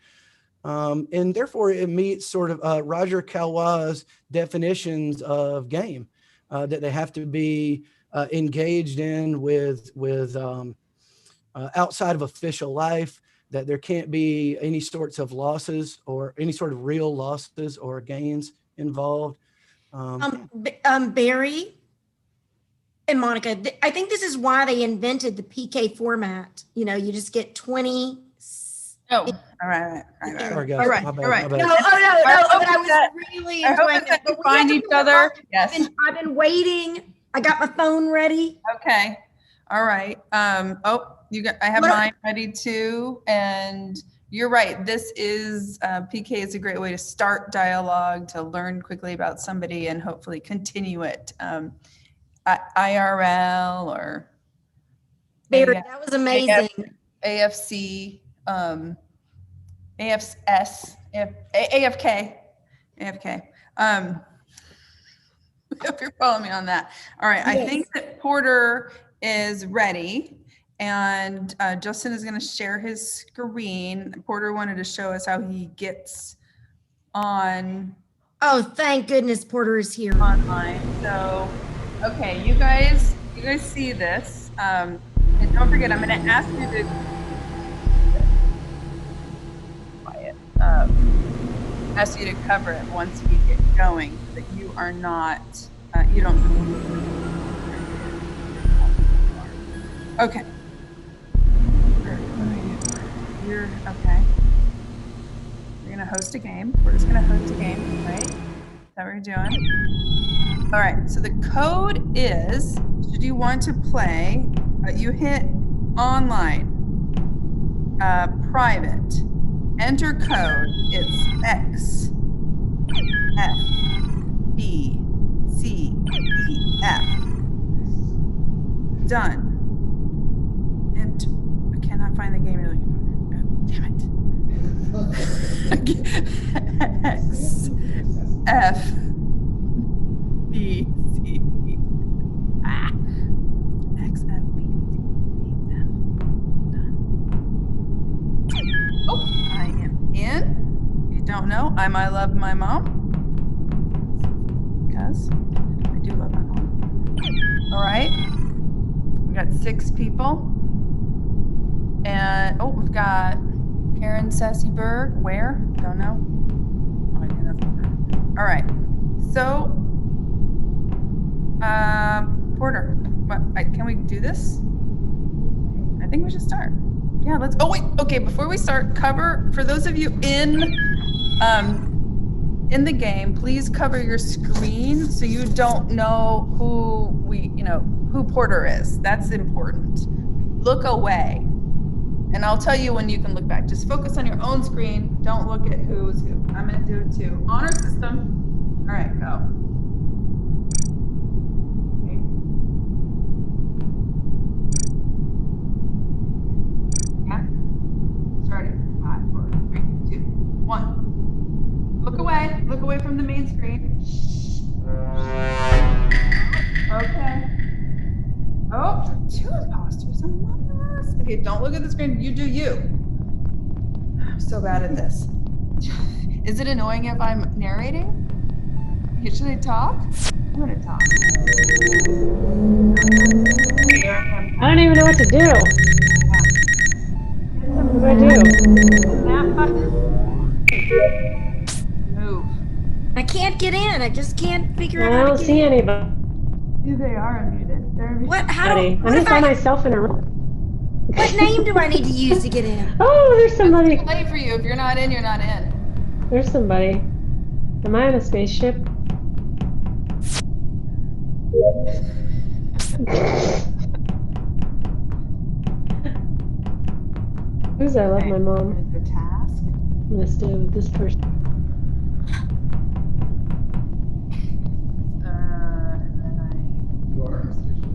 And therefore, it meets sort of Roger Calwa's definitions of game, that they have to be engaged in with outside of official life, that there can't be any sorts of losses or any sort of real losses or gains involved. Barry and Monica, I think this is why they invented the PK format. You know, you just get 20. Oh, all right. Sorry, guys. My bad. No, but I was really enjoying it. We find each other. Yes. I've been waiting. I got my phone ready. Okay. All right. I have mine ready too. And you're right. This is PK is a great way to start dialogue, to learn quickly about somebody and hopefully continue it. IRL or Barry, that was amazing. AFC, AFS, AFK. If you're following me on that. All right. Yes. I think that Porter is ready. And Justin is going to share his screen. Porter wanted to show us how he gets on. Oh, thank goodness Porter is here. Online. So, okay, you guys see this. And don't forget, I'm going to ask you to quiet. Ask you to cover it once we get going, so that you are not, you don't. Okay. Okay. You're gonna host a game. We're just gonna host a game, right? Is that what you're doing? All right. So the code is: should you want to play, you hit online, private, enter code. It's X, F, B, C, E, F. Done. And I cannot find the game you're looking for. Damn it. X, F, B, C, E. X, F, B, C, E, F. Done. Oh, I am in. If you don't know, I love my mom. Because I do love my mom. All right. We got 6 people. And, we've got Karen Sassyberg. Where? Don't know. Oh, I think that's her. All right. So, Porter, can we do this? I think we should start. Yeah, let's. Oh, wait. Okay, before we start, cover, for those of you in the game, please cover your screen so you don't know who Porter is. That's important. Look away. And I'll tell you when you can look back. Just focus on your own screen. Don't look at who's who. I'm going to do it too. Honor system. All right, go. Okay. Yeah. Starting. 5, 4, 3, 2, 1. Look away. Look away from the main screen. Okay. Oh, two imposters. Okay, don't look at the screen. You do you. I'm so bad at this. Is it annoying if I'm narrating? Should I talk? I'm gonna talk. I don't even know what to do. What do I do? Map button. Move. I can't get in. I just can't figure I out how don't to get see in. anybody. They are unmuted. They're unmuted. What? How do? I What, just if saw I, myself in a room. what name do I need to use to get in? Oh, there's somebody. It's too late for you. If you're not in, you're not in. There's somebody. Am I on a spaceship? Who's I love my mom. The task. I'm gonna stay with this person. And then You are in a station.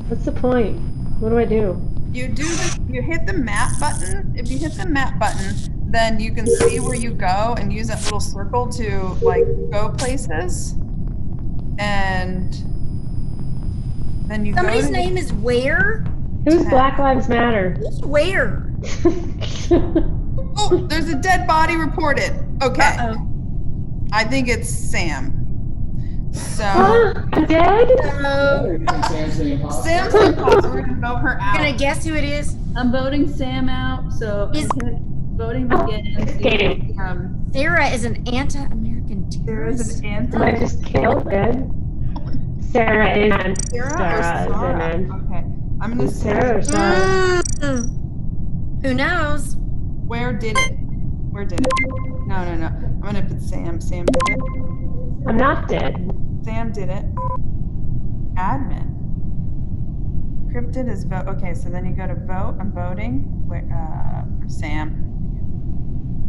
What's the point? What do I do? you do this. You hit the map button. If you hit the map button, then you can see where you go and use that little circle to like go places. And then you Somebody's go to name is where? Who's Black Lives Matter? Who's where? Oh, there's a dead body reported. Okay. Uh-oh. I think it's Sam. So I'm dead? So, Sam's the imposter. Sam's the imposter. We're gonna vote her I'm gonna out. guess who it is. I'm voting Sam out, so Is- voting begins. Game. Sarah is an anti-American There is terrorist. an Am I answer. just killed dead? Sarah is on. Sarah or Sarah is Sarah? in. Okay. I'm gonna Is say, Sarah or Sarah? Who knows? where did it? Where did it? No. I'm gonna put Sam. Sam did it. I'm not dead. Sam did it. Admin. Cryptid is vote. Okay, so then you go to vote. I'm voting. Where? For Sam.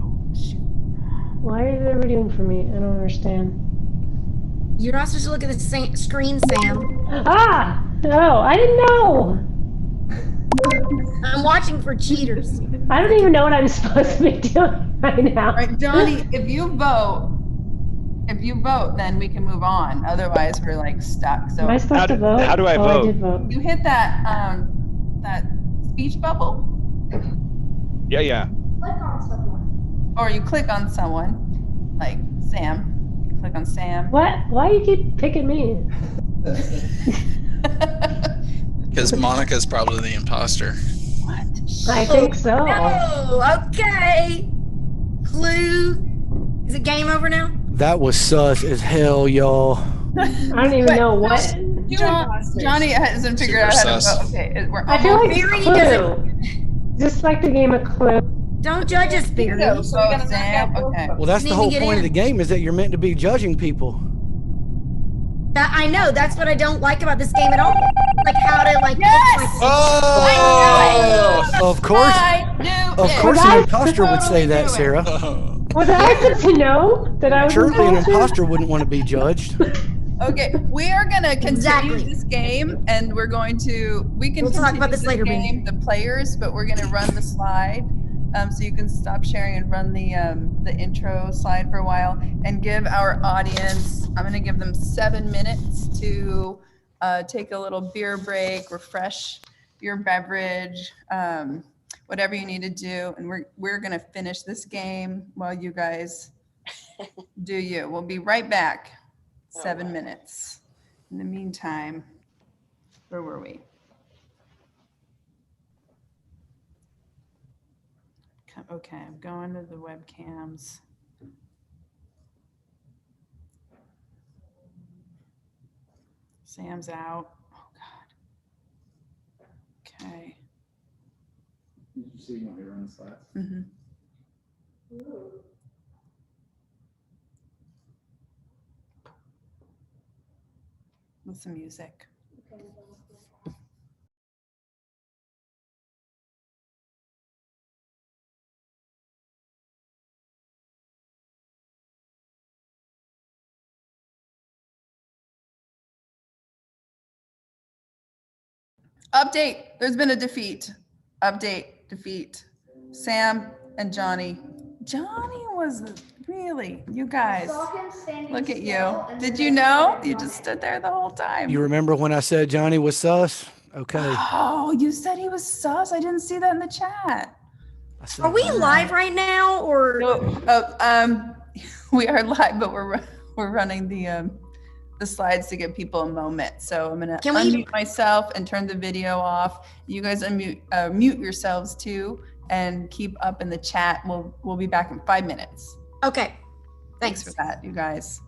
Oh shoot. Why is everybody doing for me? I don't understand. You're not supposed to look at the screen, Sam. Ah! No, I didn't know. I'm watching for cheaters. I don't even know what I'm supposed to be doing right now. All right, Johnny. If you vote, then we can move on. Otherwise, we're like stuck. So Am I supposed to vote? how do I Oh, vote? I did vote. you hit that that speech bubble, Yeah. or you click on someone, like Sam. You click on Sam. What? Why you keep picking me? Because Monica's probably the imposter. What? I think so. Oh, okay. Clue. Is it game over now? That was sus as hell, y'all. I don't even know what. Johnny hasn't figured out how to sus. vote. Okay, we're I feel like Barry Clue. doesn't- Just like the game of Clue. Don't judge us, Barry. So Sam. Okay. Well, that's the Need to whole get point of in. the game is that you're meant to be judging people. I know. That's what I don't like about this game at all. Like how to like. Yes! Oh! Of course, I knew of it. course, Well, an that's imposter would say totally that, knew it. Sarah. Was I supposed to know that I was Surely an imposter? imposter wouldn't want to be judged. Okay, we are gonna continue Exactly. this game, and we're going to. We can We'll talk continue about this later, Ben. game, the players, but we're gonna run the slide, so you can stop sharing and run the intro slide for a while, and give our audience. I'm gonna give them 7 minutes to take a little beer break, refresh your beverage, whatever you need to do, and we're gonna finish this game while you guys do you. We'll be right back. 7 minutes. In the meantime, where were we? Okay, I'm going to the webcams. Sam's out. Oh God. Okay. Did you see you want me to run the slides? Mm-hmm. With some music. Update. There's been a defeat. Update. Defeat. Sam and Johnny. Johnny was the. We Really? You guys, look at you. Did you know? You just stood there the whole time. You remember when I said Johnny was sus? Okay. Oh, you said he was sus. I didn't see that in the chat. I said Are we Johnny. live right now or? No, we are live, but we're running the slides to give people a moment. So I'm gonna unmute myself and turn the video off. You guys mute yourselves too, and keep up in the chat. We'll be back in 5 minutes. Okay. Thanks for that, you guys.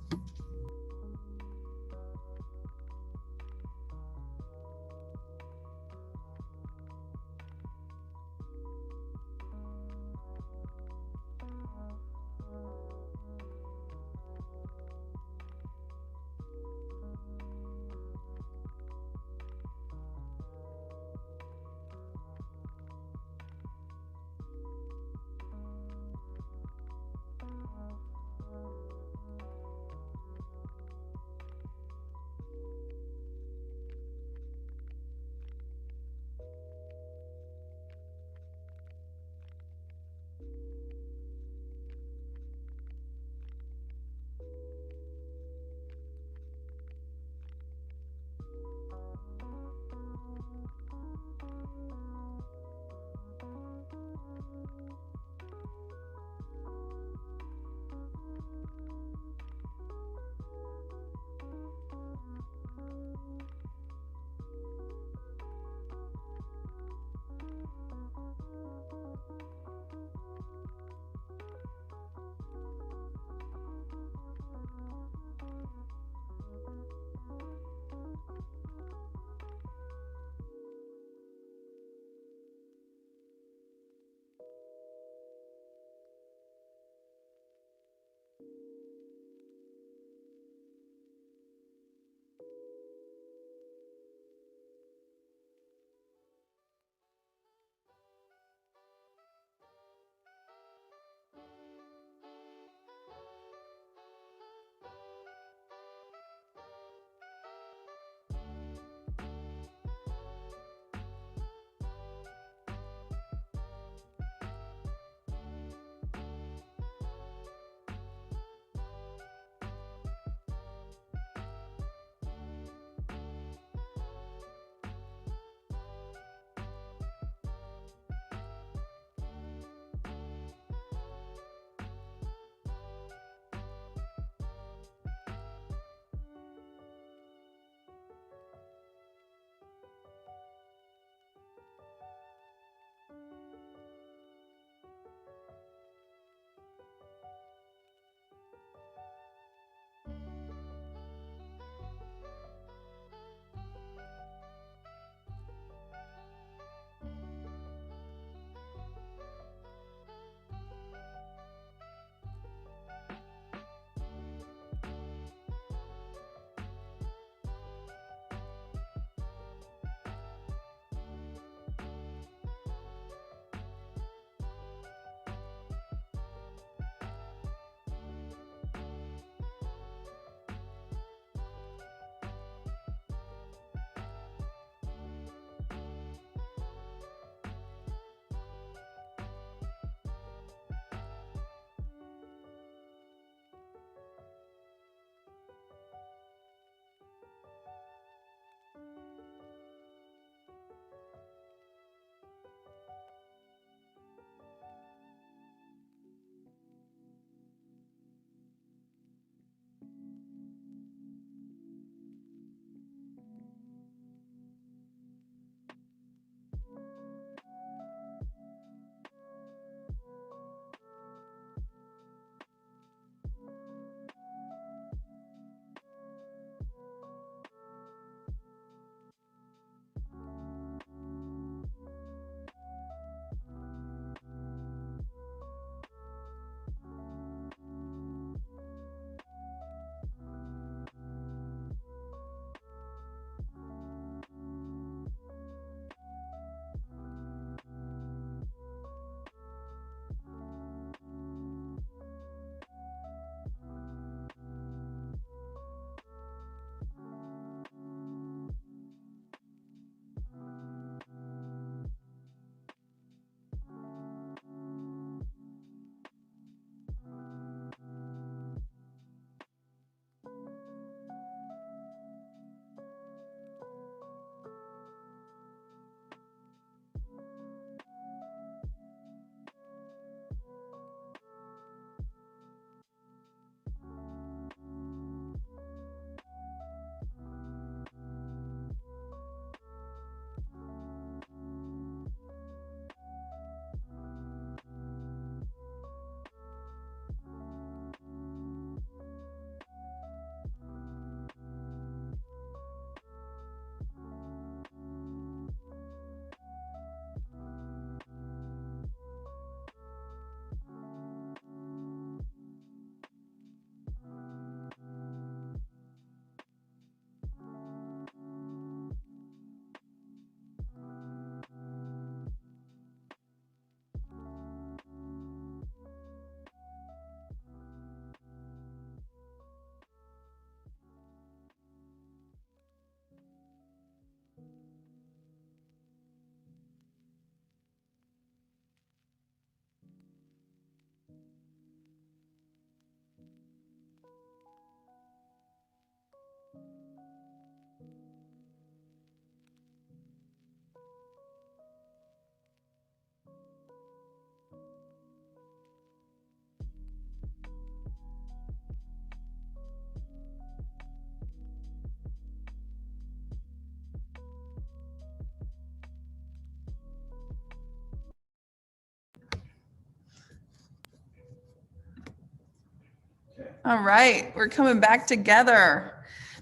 All right, we're coming back together.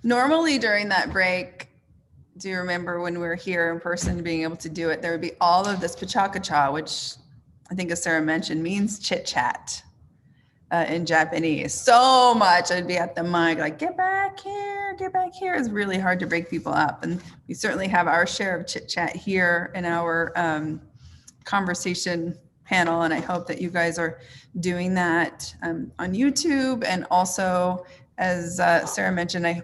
Normally during that break, do you remember when we were here in person being able to do it, there would be all of this Pecha Kucha, which I think as Sarah mentioned means chit chat in Japanese. So much I'd be at the mic like, get back here, get back here. It's really hard to break people up. And we certainly have our share of chit chat here in our conversation panel. And I hope that you guys are doing that on YouTube. And also, as Sarah mentioned, I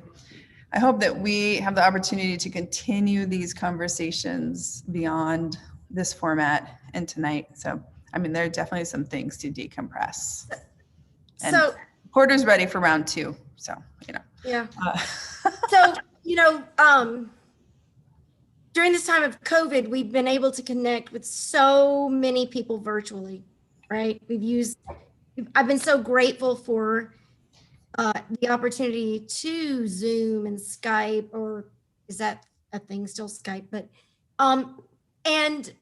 hope that we have the opportunity to continue these conversations beyond this format and tonight. So, I mean, there are definitely some things to decompress. And So Porter's ready for round 2. So, you know. yeah. So, during this time of COVID, we've been able to connect with so many people virtually, right? I've been so grateful for the opportunity to Zoom and Skype, or is that a thing still, Skype? But, and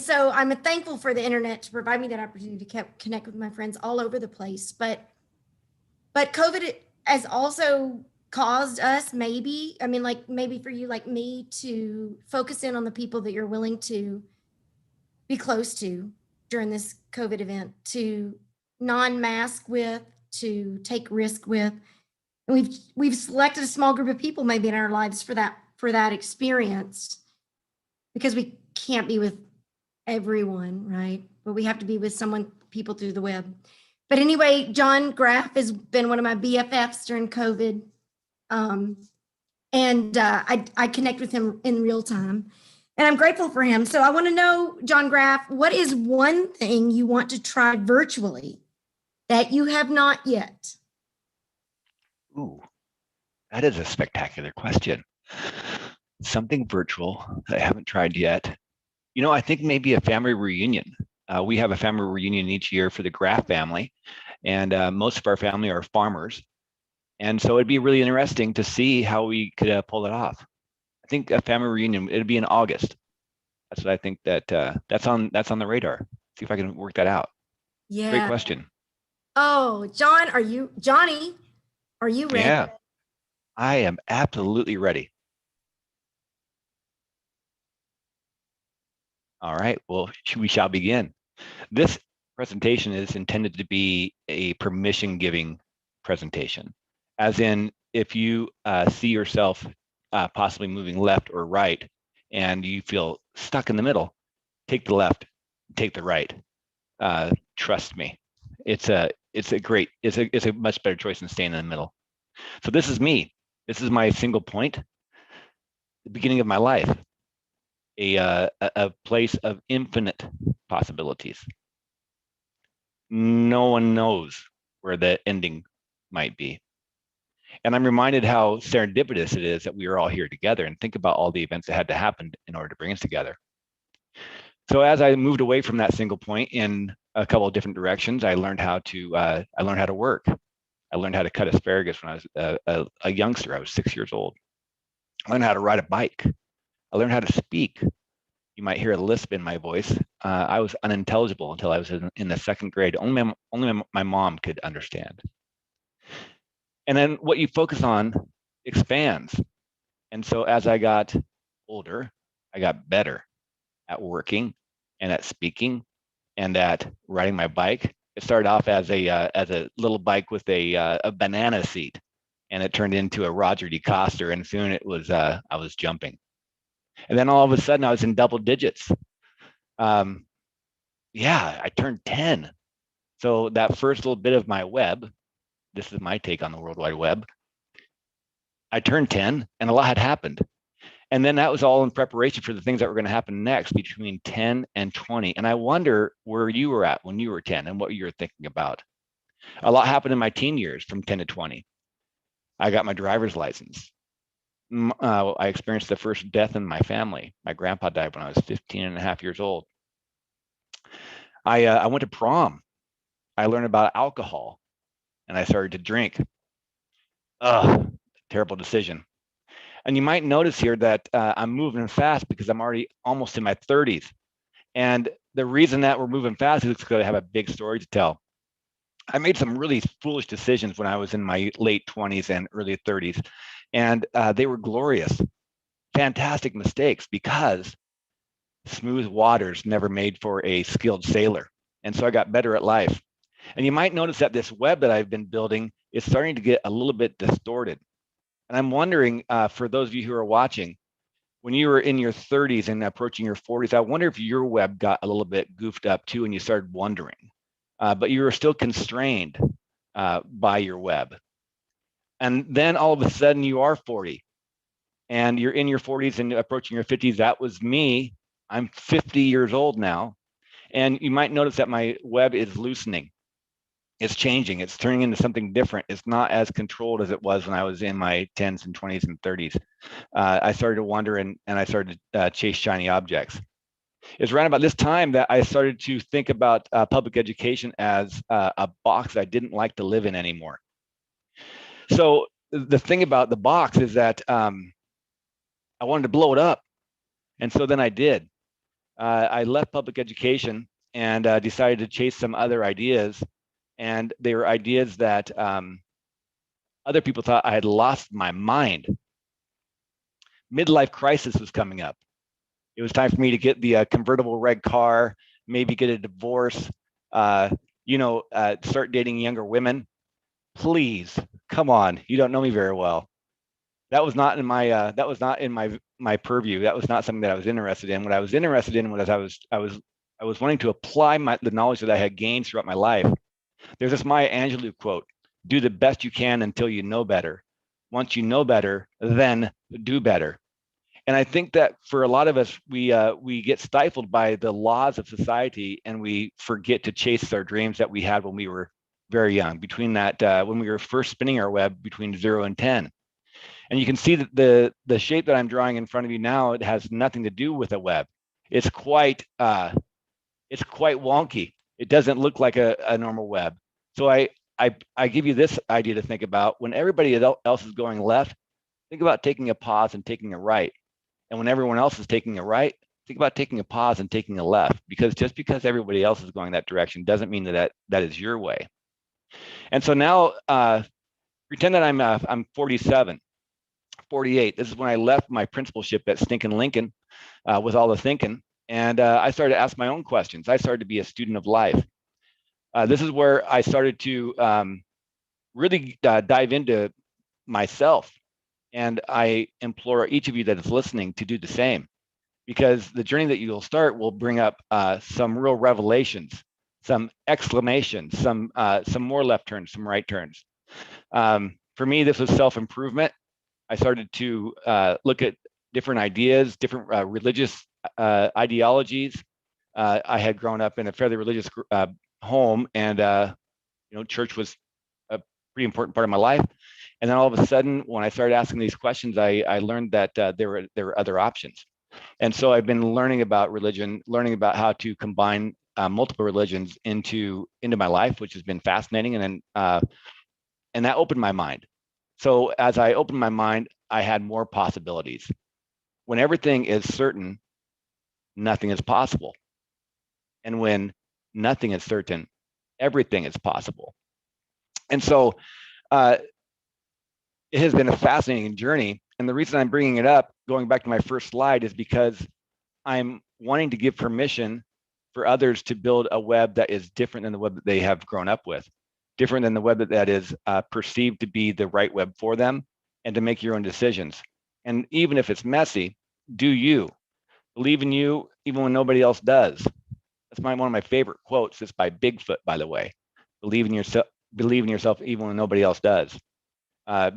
so I'm thankful for the internet to provide me that opportunity to connect with my friends all over the place. But COVID has also caused us maybe for you, like me, to focus in on the people that you're willing to be close to during this COVID event, to non-mask with, to take risk with. And we've selected a small group of people maybe in our lives for that experience, because we can't be with everyone, right? But we have to be with people through the web. But anyway, John Graff has been one of my BFFs during COVID. I connect with him in real time, and I'm grateful for him. So I want to know, John Graff, what is one thing you want to try virtually that you have not yet? Ooh, that is a spectacular question. Something virtual that I haven't tried yet. I think maybe a family reunion. We have a family reunion each year for the Graff family, and most of our family are farmers. And so it'd be really interesting to see how we could pull it off. I think a family reunion, it'd be in August. That's what I think that's on the radar. See if I can work that out. Yeah. Great question. Oh, Johnny, are you ready? Yeah, I am absolutely ready. All right, well, we shall begin. This presentation is intended to be a permission-giving presentation. As in, if you see yourself possibly moving left or right, and you feel stuck in the middle, take the left, take the right. Trust me, it's a much better choice than staying in the middle. So this is me. This is my single point, the beginning of my life, a place of infinite possibilities. No one knows where the ending might be. And I'm reminded how serendipitous it is that we are all here together, and think about all the events that had to happen in order to bring us together. So as I moved away from that single point in a couple of different directions, I learned how to work. I learned how to cut asparagus when I was a youngster. I was 6 years old. I learned how to ride a bike. I learned how to speak. You might hear a lisp in my voice. I was unintelligible until I was in the 2nd grade. Only my mom could understand. And then what you focus on expands. And so as I got older, I got better at working and at speaking and at riding my bike. It started off as a little bike with a banana seat, and it turned into a Roger D. Coster, and soon it was I was jumping. And then all of a sudden I was in double digits. I turned 10. So that first little bit of my web, this is my take on the World Wide Web, I turned 10 and a lot had happened. And then that was all in preparation for the things that were going to happen next between 10 and 20. And I wonder where you were at when you were 10 and what you were thinking about. A lot happened in my teen years from 10 to 20. I got my driver's license. I experienced the first death in my family. My grandpa died when I was 15 and a half years old. I went to prom. I learned about alcohol and I started to drink. Terrible decision. And you might notice here that I'm moving fast because I'm already almost in my 30s. And the reason that we're moving fast is because I have a big story to tell. I made some really foolish decisions when I was in my late 20s and early 30s, and they were glorious, fantastic mistakes, because smooth waters never made for a skilled sailor. And so I got better at life. And you might notice that this web that I've been building is starting to get a little bit distorted. And I'm wondering, for those of you who are watching, when you were in your 30s and approaching your 40s, I wonder if your web got a little bit goofed up too, and you started wondering, but you were still constrained by your web. And then all of a sudden you are 40 and you're in your 40s and approaching your 50s. That was me. I'm 50 years old now. And you might notice that my web is loosening. It's changing. It's turning into something different. It's not as controlled as it was when I was in my 10s and 20s and 30s. I started to wonder, and I started to chase shiny objects. It's right about this time that I started to think about public education as a box I didn't like to live in anymore. So the thing about the box is that I wanted to blow it up. And so then I did. I left public education and decided to chase some other ideas. And they were ideas that other people thought I had lost my mind. Midlife crisis was coming up. It was time for me to get the convertible red car, maybe get a divorce, start dating younger women. Please, come on, you don't know me very well. That was not in my purview. That was not something that I was interested in. What I was interested in was I was wanting to apply the knowledge that I had gained throughout my life. There's this Maya Angelou quote: "Do the best you can until you know better. Once you know better, then do better." And I think that for a lot of us, we get stifled by the laws of society, and we forget to chase our dreams that we had when we were very young. Between that, when we were first spinning our web between 0 and 10. And you can see that the shape that I'm drawing in front of you now, it has nothing to do with a web. It's quite wonky. It doesn't look like a normal web. So I give you this idea to think about. When everybody else is going left, think about taking a pause and taking a right. And when everyone else is taking a right, think about taking a pause and taking a left. Because just because everybody else is going that direction doesn't mean that is your way. And so now, pretend that I'm 47. 48. This is when I left my principalship at Stinkin' Lincoln with all the thinking. And I started to ask my own questions. I started to be a student of life. This is where I started to really dive into myself. And I implore each of you that is listening to do the same, because the journey that you'll start will bring up some real revelations, some exclamations, some more left turns, some right turns. For me, this was self-improvement. I started to look at different ideas, different religious ideologies. I had grown up in a fairly religious home, and church was a pretty important part of my life. And then all of a sudden, when I started asking these questions, I learned that there were other options. And so I've been learning about religion, learning about how to combine multiple religions into my life, which has been fascinating, and that opened my mind. So as I opened my mind, I had more possibilities. When everything is certain, nothing is possible. And when nothing is certain, everything is possible. And so it has been a fascinating journey. And the reason I'm bringing it up, going back to my first slide, is because I'm wanting to give permission for others to build a web that is different than the web that they have grown up with. Different than the web that is perceived to be the right web for them, and to make your own decisions. And even if it's messy, do you. Believe in you even when nobody else does. That's one of my favorite quotes. It's by Bigfoot, by the way. Believe in yourself even when nobody else does.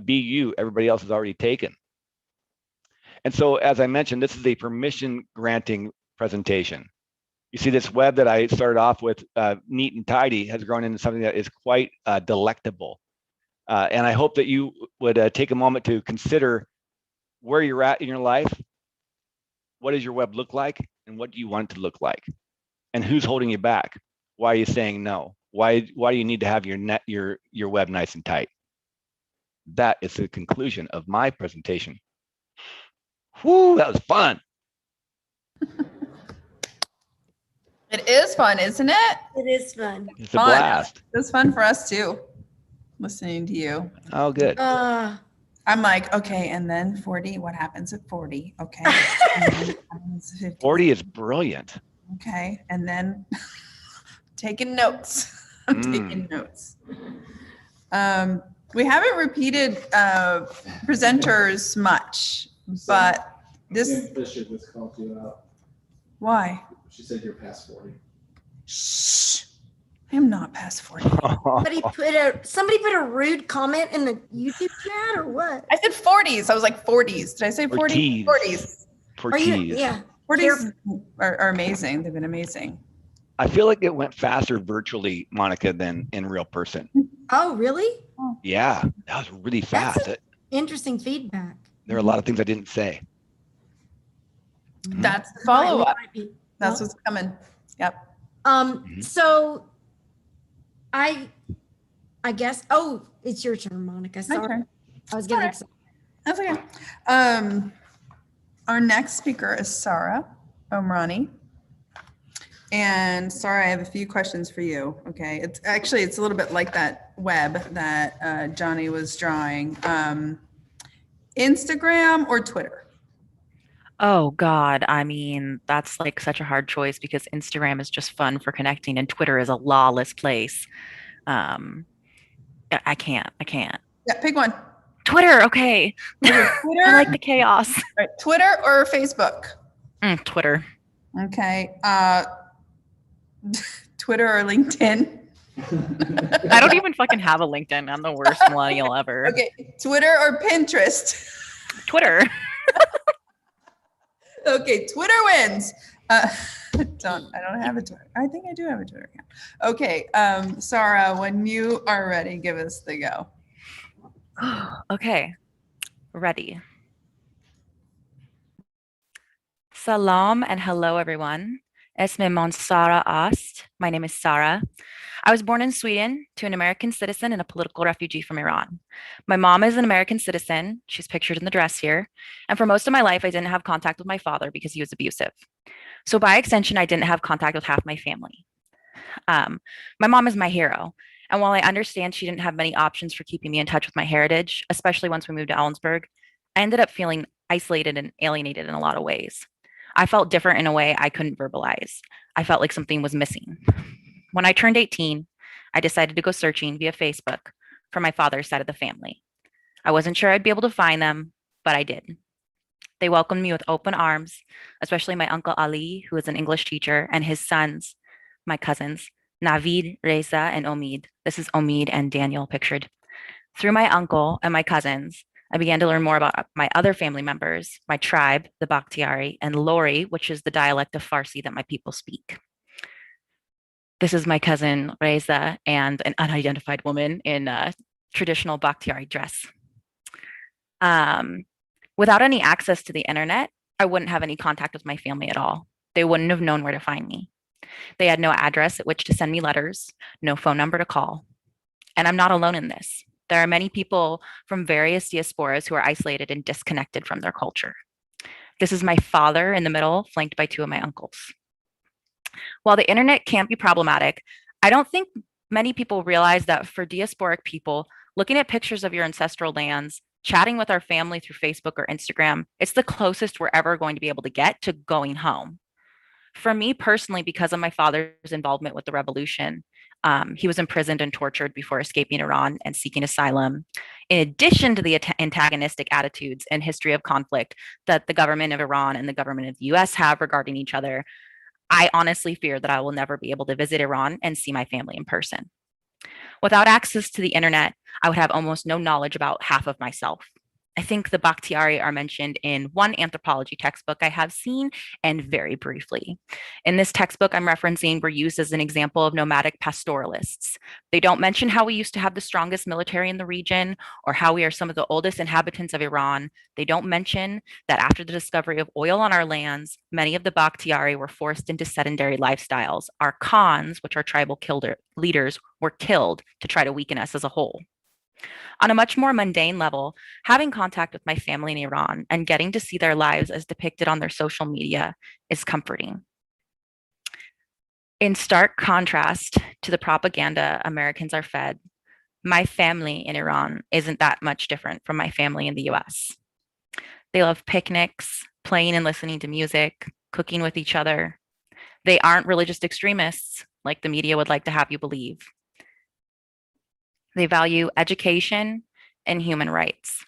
Be you, everybody else is already taken. And so, as I mentioned, this is a permission granting presentation. You see, this web that I started off with, neat and tidy, has grown into something that is quite delectable. And I hope that you would take a moment to consider where you're at in your life. What does your web look like? And what do you want it to look like? And who's holding you back? Why are you saying no? Why do you need to have your web nice and tight? That is the conclusion of my presentation. Whoo, that was fun. It is fun, isn't it? It is fun. It's a Fun. blast. It was fun for us too, listening to you. Oh, good. I'm like, okay, and then 40, what happens at 40? Okay. And then what happens at 50? 40 is brilliant. Okay. And then taking notes. I'm taking notes. We haven't repeated presenters much, but this. Kim Fisher just called you out. Why? She said you're past 40. Shh. I am not past 40. Somebody put a rude comment in the YouTube chat or what? I said 40s. I was like 40s. Did I say 40? 40s. For teas. Yeah. 40s are amazing. They've been amazing. I feel like it went faster virtually, Monica, than in real person. Oh, really? Yeah, that was really fast. Interesting feedback. There are a lot of things I didn't say. That's the follow-up. That's Well, what's coming. Yep. So I guess, oh, it's your turn, Monica. My Sorry. turn. I was getting All right. excited. That's okay. Our next speaker is Sarah Omrani. And Sarah, I have a few questions for you. Okay. It's a little bit like that web that Johnny was drawing. Instagram or Twitter? Oh God, I mean, that's like such a hard choice because Instagram is just fun for connecting and Twitter is a lawless place. I can't. Yeah, pick one. Twitter, okay. Twitter. I like the chaos. All right, Twitter or Facebook? Twitter. Okay. Twitter or LinkedIn? I don't even fucking have a LinkedIn. I'm the worst millennial ever. Okay. Twitter or Pinterest? Twitter. Okay, Twitter wins. I don't have a Twitter. I think I do have a Twitter account. Okay, Sarah, when you are ready, give us the go. Okay, ready. Salam and hello, everyone. Esme mon Sara Ast. My name is Sarah. I was born in Sweden to an American citizen and a political refugee from Iran. My mom is an American citizen. She's pictured in the dress here. And for most of my life, I didn't have contact with my father because he was abusive. So by extension, I didn't have contact with half my family. My mom is my hero. And while I understand she didn't have many options for keeping me in touch with my heritage, especially once we moved to Ellensburg, I ended up feeling isolated and alienated in a lot of ways. I felt different in a way I couldn't verbalize. I felt like something was missing. When I turned 18, I decided to go searching via Facebook for my father's side of the family. I wasn't sure I'd be able to find them, but I did. They welcomed me with open arms, especially my uncle Ali, who is an English teacher, and his sons, my cousins, Navid, Reza, and Omid. This is Omid and Daniel pictured. Through my uncle and my cousins, I began to learn more about my other family members, my tribe, the Bakhtiari, and Lori, which is the dialect of Farsi that my people speak. This is my cousin Reza and an unidentified woman in a traditional Bakhtiari dress. Without any access to the internet, I wouldn't have any contact with my family at all. They wouldn't have known where to find me. They had no address at which to send me letters, no phone number to call. And I'm not alone in this. There are many people from various diasporas who are isolated and disconnected from their culture. This is my father in the middle, flanked by two of my uncles. While the internet can be problematic, I don't think many people realize that for diasporic people, looking at pictures of your ancestral lands, chatting with our family through Facebook or Instagram, it's the closest we're ever going to be able to get to going home. For me personally, because of my father's involvement with the revolution, he was imprisoned and tortured before escaping Iran and seeking asylum. In addition to the antagonistic attitudes and history of conflict that the government of Iran and the government of the US have regarding each other, I honestly fear that I will never be able to visit Iran and see my family in person. Without access to the internet, I would have almost no knowledge about half of myself. I think the Bakhtiari are mentioned in one anthropology textbook I have seen, and very briefly. In this textbook I'm referencing were used as an example of nomadic pastoralists. They don't mention how we used to have the strongest military in the region or how we are some of the oldest inhabitants of Iran. They don't mention that after the discovery of oil on our lands, many of the Bakhtiari were forced into sedentary lifestyles. Our Khans, which are tribal leaders, were killed to try to weaken us as a whole. On a much more mundane level, having contact with my family in Iran and getting to see their lives as depicted on their social media is comforting. In stark contrast to the propaganda Americans are fed, my family in Iran isn't that much different from my family in the US. They love picnics, playing and listening to music, cooking with each other. They aren't religious extremists like the media would like to have you believe. They value education and human rights.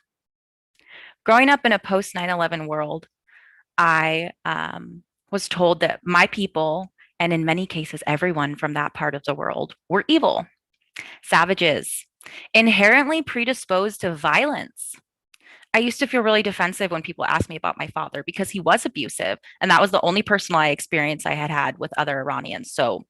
Growing up in a post 9/11 world, I was told that my people, and in many cases, everyone from that part of the world, were evil, savages, inherently predisposed to violence. I used to feel really defensive when people asked me about my father because he was abusive, and that was the only personal experience I had had with other Iranians. So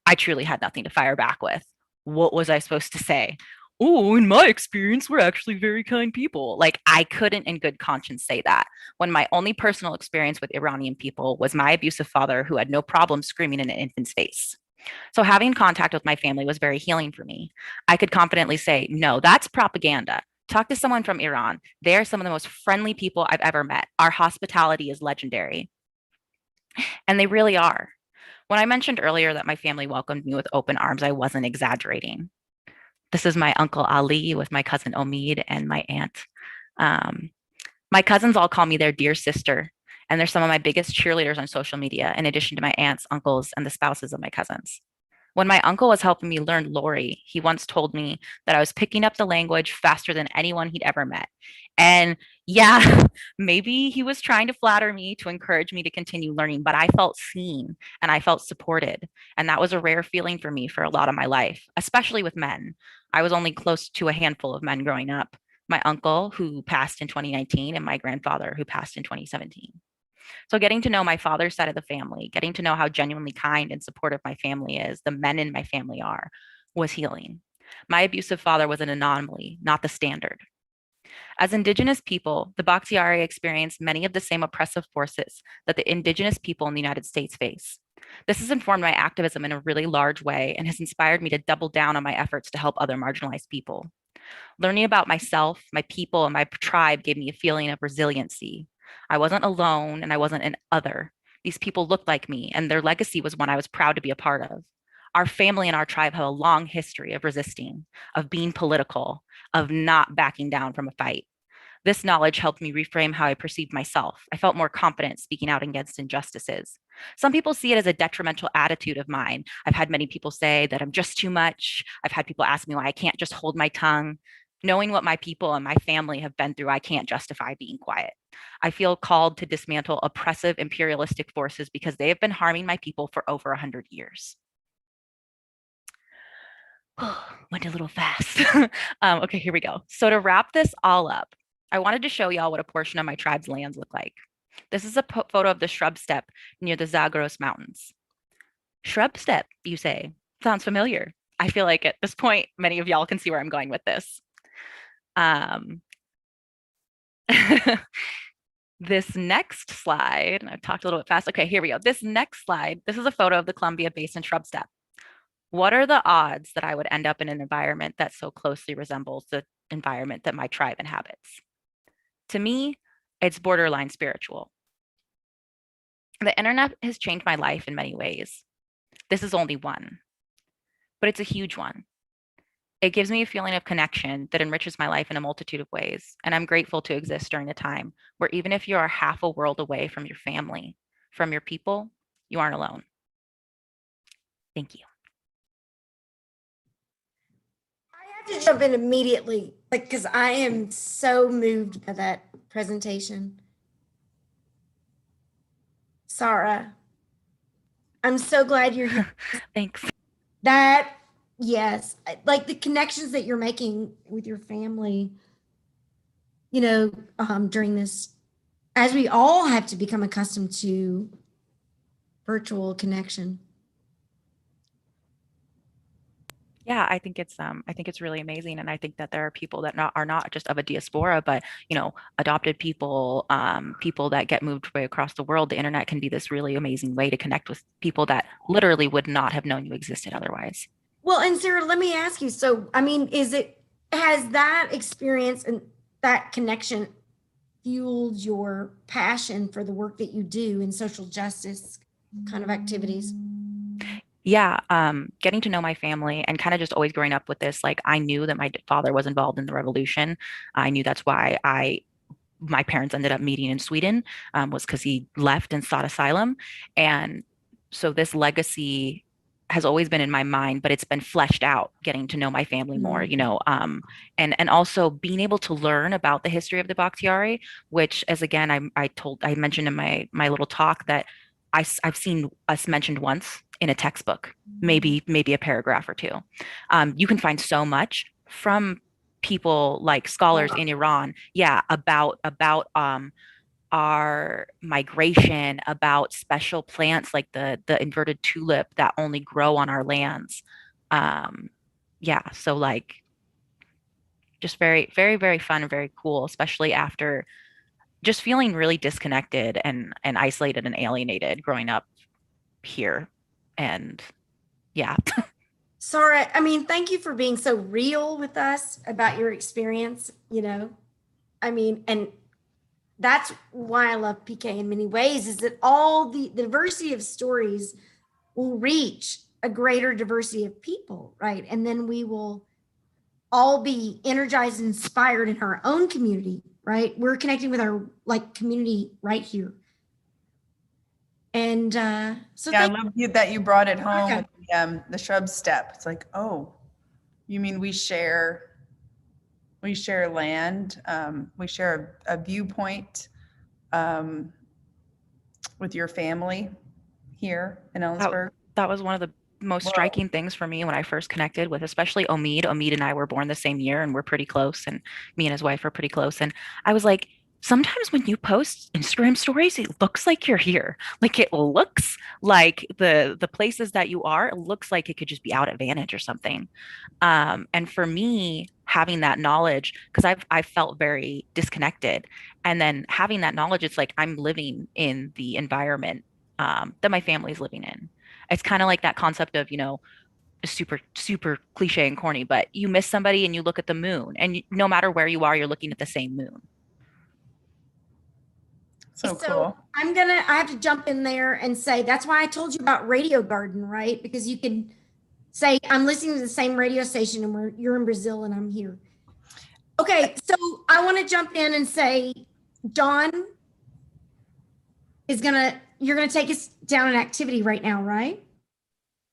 I truly had nothing to fire back with. What was I supposed to say? Oh, in my experience, we're actually very kind people. Like, I couldn't in good conscience say that when my only personal experience with Iranian people was my abusive father who had no problem screaming in an infant's face. So having contact with my family was very healing for me. I could confidently say, no, that's propaganda. Talk to someone from Iran. They're some of the most friendly people I've ever met. Our hospitality is legendary. And they really are. When I mentioned earlier that my family welcomed me with open arms, I wasn't exaggerating. This is my uncle Ali with my cousin Omid and my aunt. My cousins all call me their dear sister, and they're some of my biggest cheerleaders on social media, in addition to my aunts, uncles, and the spouses of my cousins. When my uncle was helping me learn Lori, he once told me that I was picking up the language faster than anyone he'd ever met. And yeah, maybe he was trying to flatter me to encourage me to continue learning, but I felt seen and I felt supported. And that was a rare feeling for me for a lot of my life, especially with men. I was only close to a handful of men growing up. My uncle, who passed in 2019, and my grandfather, who passed in 2017. So getting to know my father's side of the family, getting to know how genuinely kind and supportive my family is, the men in my family are, was healing. My abusive father was an anomaly, not the standard. As Indigenous people, the Bakhtiari experienced many of the same oppressive forces that the Indigenous people in the United States face. This has informed my activism in a really large way and has inspired me to double down on my efforts to help other marginalized people. Learning about myself, my people, and my tribe gave me a feeling of resiliency. I wasn't alone and I wasn't an other. These people looked like me, and their legacy was one I was proud to be a part of. Our family and our tribe have a long history of resisting, of being political, of not backing down from a fight. This knowledge helped me reframe how I perceived myself. I felt more confident speaking out against injustices. Some people see it as a detrimental attitude of mine. I've had many people say that I'm just too much. I've had people ask me why I can't just hold my tongue. Knowing what my people and my family have been through, I can't justify being quiet. I feel called to dismantle oppressive imperialistic forces because they have been harming my people for over 100 years. Went a little fast. Okay, here we go. So to wrap this all up, I wanted to show y'all what a portion of my tribe's lands look like. This is a photo of the shrub steppe near the Zagros Mountains. Shrub steppe, you say? Sounds familiar. I feel like at this point, many of y'all can see where I'm going with this. This next slide, I've talked a little bit fast. Okay, here we go. This next slide, this is a photo of the Columbia Basin shrub steppe. What are the odds that I would end up in an environment that so closely resembles the environment that my tribe inhabits? To me, it's borderline spiritual. The internet has changed my life in many ways. This is only one, but it's a huge one. It gives me a feeling of connection that enriches my life in a multitude of ways, and I'm grateful to exist during a time where even if you are half a world away from your family, from your people, you aren't alone. Thank you. I have to jump in immediately, because I am so moved by that presentation. Sarah, I'm so glad you're here. Thanks. That, yes, like the connections that you're making with your family, during this, as we all have to become accustomed to virtual connection. Yeah, I think it's really amazing, and I think that there are people that are not just of a diaspora, but adopted people, people that get moved way across the world. The internet can be this really amazing way to connect with people that literally would not have known you existed otherwise. Well, and Sarah, let me ask you. So, I mean, has that experience and that connection fueled your passion for the work that you do in social justice kind of activities? Yeah, getting to know my family and kind of just always growing up with this, like I knew that my father was involved in the revolution. I knew that's why my parents ended up meeting in Sweden, was because he left and sought asylum. And so this legacy has always been in my mind, but it's been fleshed out getting to know my family more, and also being able to learn about the history of the Bakhtiari, which as again, I mentioned in my little talk that I've seen us mentioned once in a textbook, maybe a paragraph or two. You can find so much from people like scholars in Iran, yeah, about our migration, about special plants like the inverted tulip that only grow on our lands. Yeah, so like just very, very, very fun and very cool, especially after just feeling really disconnected and isolated and alienated growing up here. And yeah. Sarah, I mean, thank you for being so real with us about your experience, I mean, and that's why I love PK in many ways, is that all the diversity of stories will reach a greater diversity of people, right? And then we will all be energized and inspired in our own community, right? We're connecting with our community right here. And so yeah, I love that you brought it home Okay. with the shrub step. It's like, oh, you mean we share land, we share a viewpoint with your family here in Ellensburg. That was one of the most striking things for me when I first connected with, especially Omid. Omid and I were born the same year and we're pretty close, and me and his wife are pretty close. And I was like, sometimes when you post Instagram stories, it looks like you're here. Like it looks like the places that you are, it looks like it could just be out at Vantage or something. And for me, having that knowledge, because I've felt very disconnected, and then having that knowledge, it's like I'm living in the environment that my family's living in. It's kind of like that concept of, super, super cliche and corny, but you miss somebody and you look at the moon, and no matter where you are, you're looking at the same moon. So cool. I have to jump in there and say, that's why I told you about Radio Garden, right? Because you can say, I'm listening to the same radio station and you're in Brazil and I'm here. Okay, so I want to jump in and say, John you're gonna take us down an activity right now, right?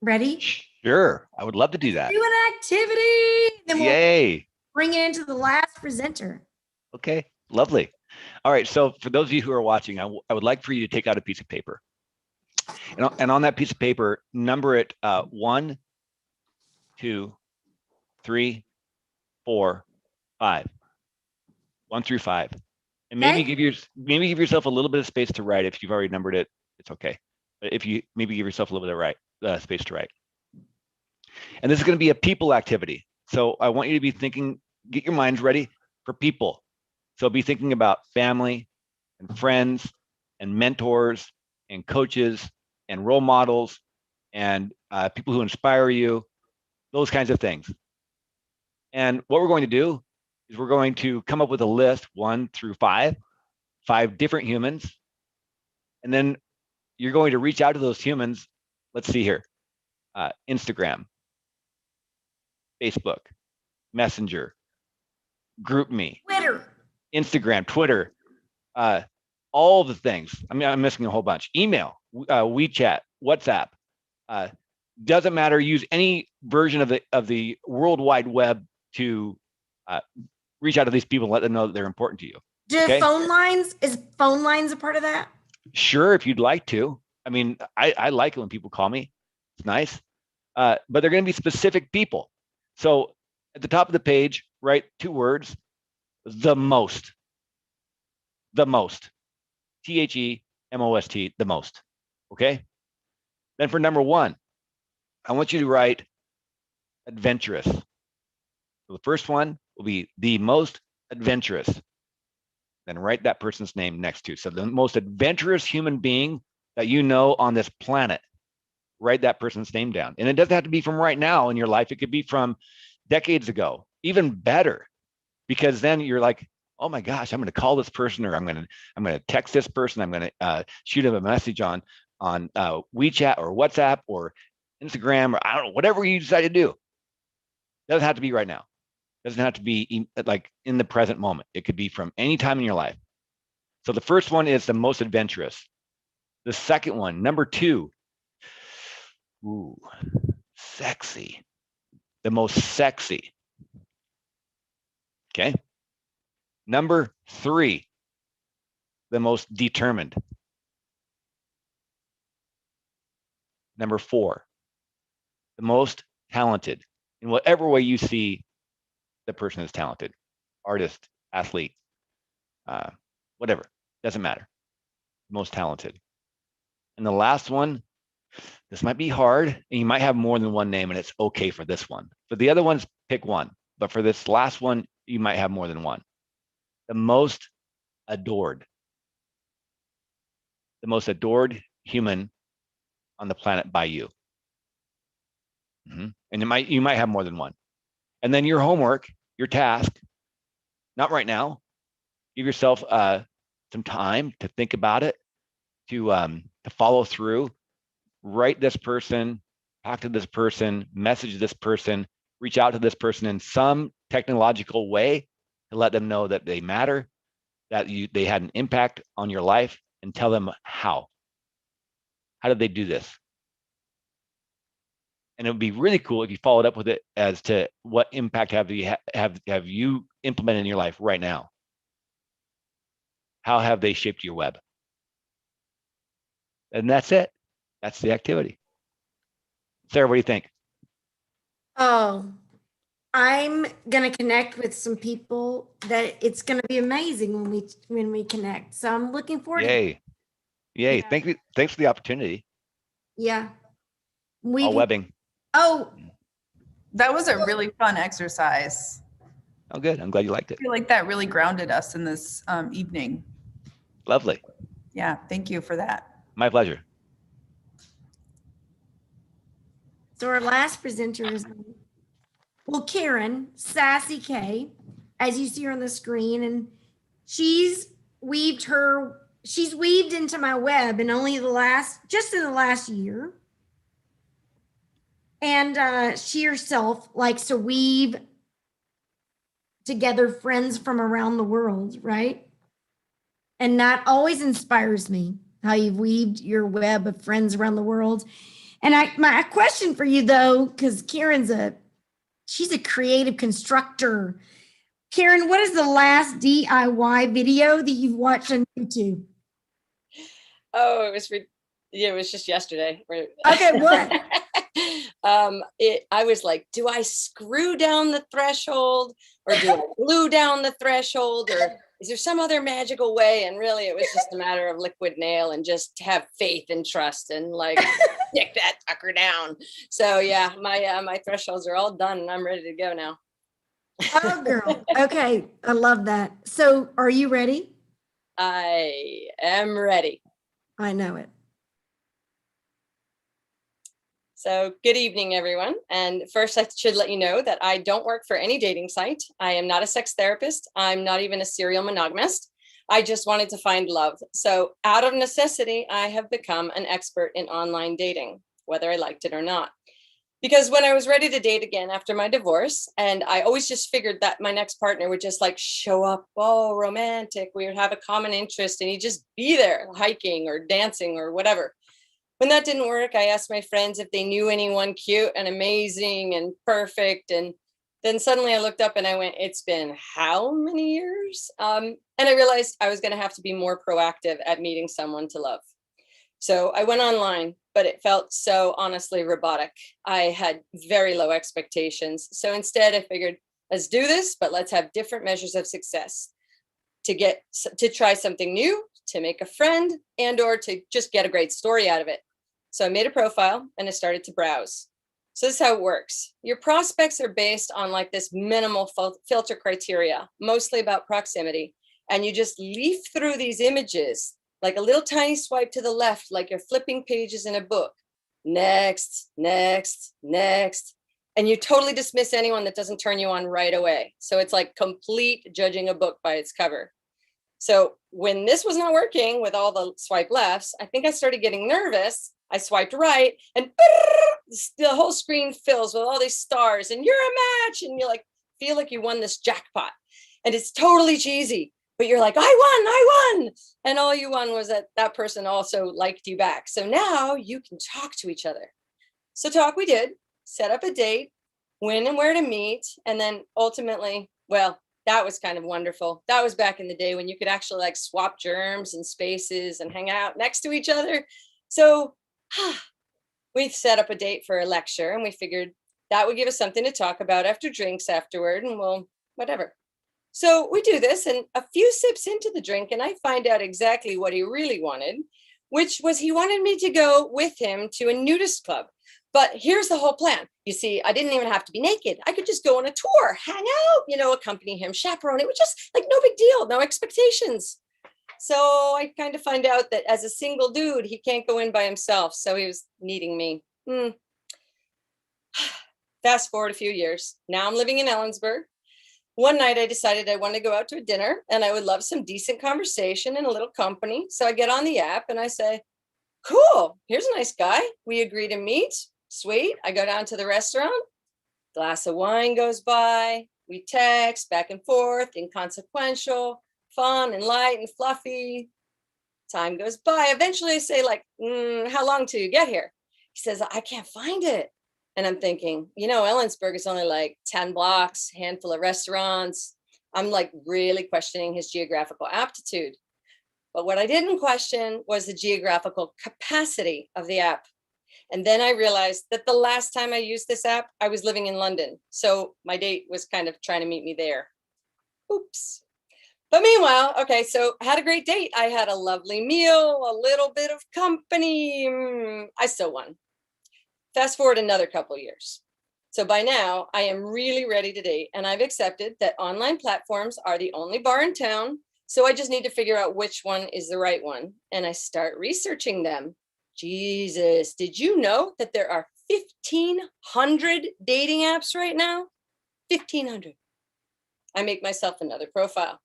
Ready? Sure, I would love to do that. Do an activity. Then Yay. We'll bring it into the last presenter. Okay, lovely. All right, so for those of you who are watching, I would like for you to take out a piece of paper. And on that piece of paper, number it 1, 2, 3, 4, 5. 1 through 5. And maybe give yourself a little bit of space to write. If you've already numbered it, it's okay. But if you maybe give yourself a little bit of space to write. And this is going to be a people activity. So I want you to be thinking, get your minds ready for people. So be thinking about family and friends and mentors and coaches and role models and people who inspire you, those kinds of things. And what we're going to do is we're going to come up with a list 1 through 5 different humans. And then you're going to reach out to those humans. Let's see here. Instagram, Facebook, Messenger, GroupMe, Twitter, Instagram, Twitter, all the things. I mean, I'm missing a whole bunch. Email, WeChat, WhatsApp. Doesn't matter. Use any version of the World Wide Web to reach out to these people and let them know that they're important to you. Is phone lines a part of that? Sure, if you'd like to. I mean, I like it when people call me. It's nice. But they're going to be specific people. So at the top of the page, write 2 words, the most. The most. THEMOST, the most. Okay? Then for number 1, I want you to write adventurous. So the first one will be the most adventurous. Then write that person's name next to. So the most adventurous human being that you know on this planet, write that person's name down. And it doesn't have to be from right now in your life. It could be from decades ago, even better, because then you're like, oh my gosh, I'm going to call this person, or I'm going to text this person. I'm going to shoot them a message on WeChat or WhatsApp or Instagram, or I don't know, whatever you decide to do. Doesn't have to be right now. Doesn't have to be like in the present moment. It could be from any time in your life. So the first one is the most adventurous. The second one, number 2, ooh, sexy. The most sexy. Okay. Number 3, the most determined. Number 4, the most talented. In whatever way you see the person is talented, artist, athlete, whatever, doesn't matter. Most talented. And the last one, this might be hard, and you might have more than one name, and it's okay for this one. For the other ones, pick one. But for this last one, you might have more than one. The most adored. The most adored human on the planet by you. And you might have more than one. And then your homework, your task, not right now. Give yourself some time to think about it, to follow through. Write this person, talk to this person, message this person, reach out to this person in some technological way to let them know that they matter, that they had an impact on your life, and tell them how. How did they do this? And it would be really cool if you followed up with it as to what impact have you implemented in your life right now? How have they shaped your web? And that's it. That's the activity. Sarah, what do you think? Oh, I'm gonna connect with some people that it's gonna be amazing when we connect. So I'm looking forward to it. Yay. Yay. Yeah. Thanks for the opportunity. Yeah. All webbing. Oh, That was a really fun exercise. Oh, good. I'm glad you liked I it. feel like that really grounded us in this evening. Lovely. Yeah, thank you for that. My pleasure. so our last presenter is, well, Karen, Sassy K, as you see her on the screen, and she's weaved into my web in just in the last year. And she herself likes to weave together friends from around the world, right? And that always inspires me, how you've weaved your web of friends around the world. And my question for you though, because Karen's she's a creative constructor. Karen, what is the last DIY video that you've watched on YouTube? Oh, it was just yesterday. Okay, what? I was like, do I screw down the threshold, or do I glue down the threshold, or is there some other magical way? And really, it was just a matter of liquid nail and just have faith and trust and like stick that sucker down. So yeah, my thresholds are all done and I'm ready to go now. Oh, girl. Okay, I love that. So, are you ready? I am ready. I know it. So good evening, everyone. And first, I should let you know that I don't work for any dating site. I am not a sex therapist. I'm not even a serial monogamist. I just wanted to find love. So out of necessity, I have become an expert in online dating, whether I liked it or not. Because when I was ready to date again after my divorce, and I always just figured that my next partner would just like show up, oh, romantic, we would have a common interest, and he'd just be there hiking or dancing or whatever. When that didn't work, I asked my friends if they knew anyone cute and amazing and perfect. And then suddenly I looked up and I went, it's been how many years? And I realized I was going to have to be more proactive at meeting someone to love. So I went online, but it felt so honestly robotic. I had very low expectations. So instead I figured, let's do this, but let's have different measures of success to try something new, to make a friend, and or to just get a great story out of it. So I made a profile and I started to browse. So this is how it works. Your prospects are based on like this minimal filter criteria, mostly about proximity. And you just leaf through these images like a little tiny swipe to the left, like you're flipping pages in a book. Next, next, next. And you totally dismiss anyone that doesn't turn you on right away. So it's like complete judging a book by its cover. So when this was not working with all the swipe lefts, I think I started getting nervous I swiped right and the whole screen fills with all these stars and you're a match. And you're like, feel like you won this jackpot. And it's totally cheesy, but you're like, I won. And all you won was that that person also liked you back. So now you can talk to each other. So talk we did, set up a date, when and where to meet. And then ultimately, well, that was kind of wonderful. That was back in the day when you could actually like swap germs and spaces and hang out next to each other. So we set up a date for a lecture and we figured that would give us something to talk about after drinks afterward and we'll whatever. So we do this and a few sips into the drink and I find out exactly what he really wanted, which was he wanted me to go with him to a nudist club. But here's the whole plan. You see, I didn't even have to be naked. I could just go on a tour, hang out, accompany him, chaperone. It was just like no big deal, no expectations. So I kind of find out that as a single dude, he can't go in by himself. So he was needing me. Fast forward a few years. Now I'm living in Ellensburg. One night I decided I wanted to go out to a dinner and I would love some decent conversation and a little company. So I get on the app and I say, cool, here's a nice guy. We agree to meet. Sweet. I go down to the restaurant. Glass of wine goes by. We text back and forth, inconsequential, fun and light and fluffy. Time goes by. Eventually I say like, how long till you get here? He says, I can't find it. And I'm thinking, Ellensburg is only like 10 blocks, handful of restaurants. I'm like really questioning his geographical aptitude. But what I didn't question was the geographical capacity of the app. And then I realized that the last time I used this app, I was living in London. So my date was kind of trying to meet me there. Oops. But meanwhile, okay, so I had a great date. I had a lovely meal, a little bit of company. I still won. Fast forward another couple years. So by now I am really ready to date and I've accepted that online platforms are the only bar in town. So I just need to figure out which one is the right one. And I start researching them. Jesus, did you know that there are 1,500 dating apps right now? 1,500. I make myself another profile.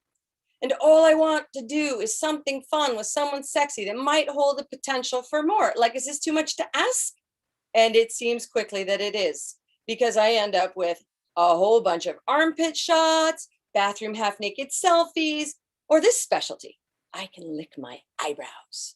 And all I want to do is something fun with someone sexy that might hold the potential for more. Like, is this too much to ask? And it seems quickly that it is, because I end up with a whole bunch of armpit shots, bathroom half-naked selfies, or this specialty, I can lick my eyebrows.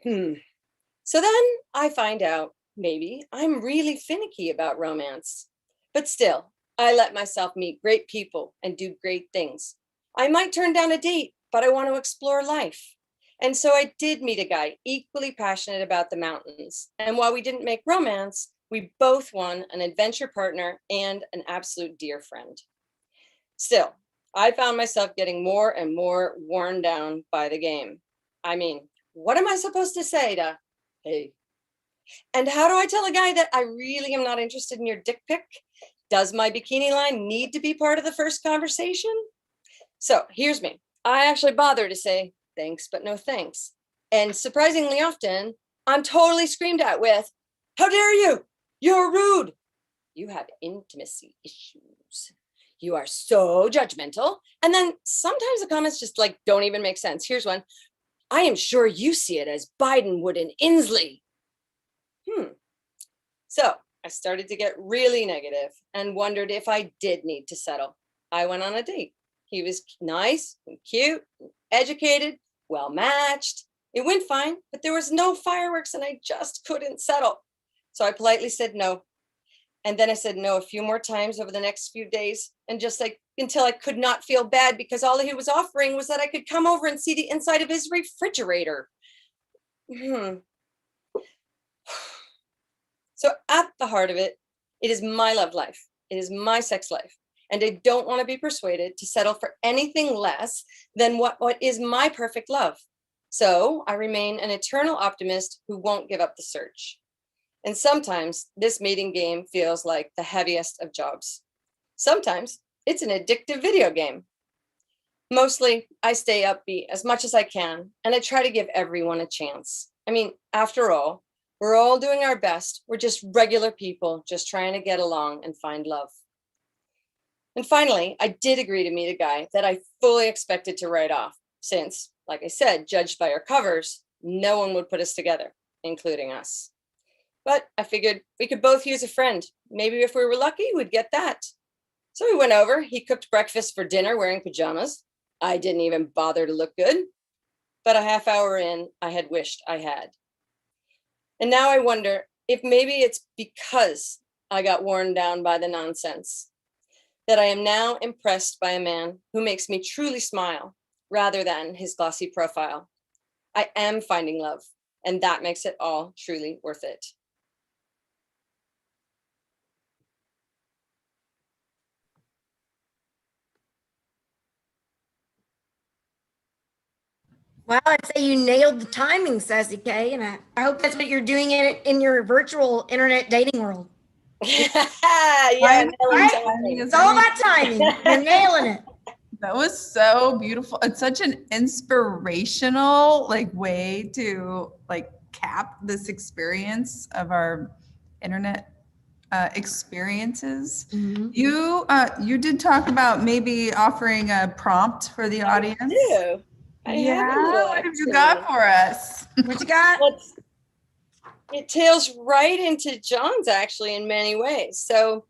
So then I find out maybe I'm really finicky about romance, but still, I let myself meet great people and do great things. I might turn down a date, but I want to explore life. And so I did meet a guy equally passionate about the mountains. And while we didn't make romance, we both won an adventure partner and an absolute dear friend. Still, I found myself getting more and more worn down by the game. I mean, what am I supposed to say to, hey? And how do I tell a guy that I really am not interested in your dick pic? Does my bikini line need to be part of the first conversation? So here's me. I actually bother to say thanks, but no thanks. And surprisingly often, I'm totally screamed at with, how dare you? You're rude. You have intimacy issues. You are so judgmental. And then sometimes the comments just like don't even make sense. Here's one. I am sure you see it as Biden would in Inslee. So I started to get really negative and wondered if I did need to settle. I went on a date. He was nice and cute, and educated, well matched. It went fine, but there was no fireworks and I just couldn't settle. So I politely said no. And then I said no a few more times over the next few days, and just like until I could not feel bad because all he was offering was that I could come over and see the inside of his refrigerator. So at the heart of it, it is my love life. It is my sex life. And I don't want to be persuaded to settle for anything less than what is my perfect love. So I remain an eternal optimist who won't give up the search. And sometimes this mating game feels like the heaviest of jobs. Sometimes it's an addictive video game. Mostly I stay upbeat as much as I can, and I try to give everyone a chance. I mean, after all, we're all doing our best. We're just regular people just trying to get along and find love. And finally, I did agree to meet a guy that I fully expected to write off since, like I said, judged by our covers, no one would put us together. including us. But I figured we could both use a friend. Maybe if we were lucky, we'd get that. So we went over. He cooked breakfast for dinner wearing pajamas. I didn't even bother to look good. But a half hour in, I had wished I had. And now I wonder if maybe it's because I got worn down by the nonsense that I am now impressed by a man who makes me truly smile rather than his glossy profile. I am finding love, and that makes it all truly worth it. Well, I'd say you nailed the timing, Sassy K, and I hope that's what you're doing in your virtual internet dating world. Yeah, Right? timing. It's all about timing. You're nailing it. That was so beautiful. It's such an inspirational way to cap this experience of our internet experiences. Mm-hmm. You did talk about maybe offering a prompt for the audience. I have a little what have you got for us? What you got? It tails right into John's actually in many ways. So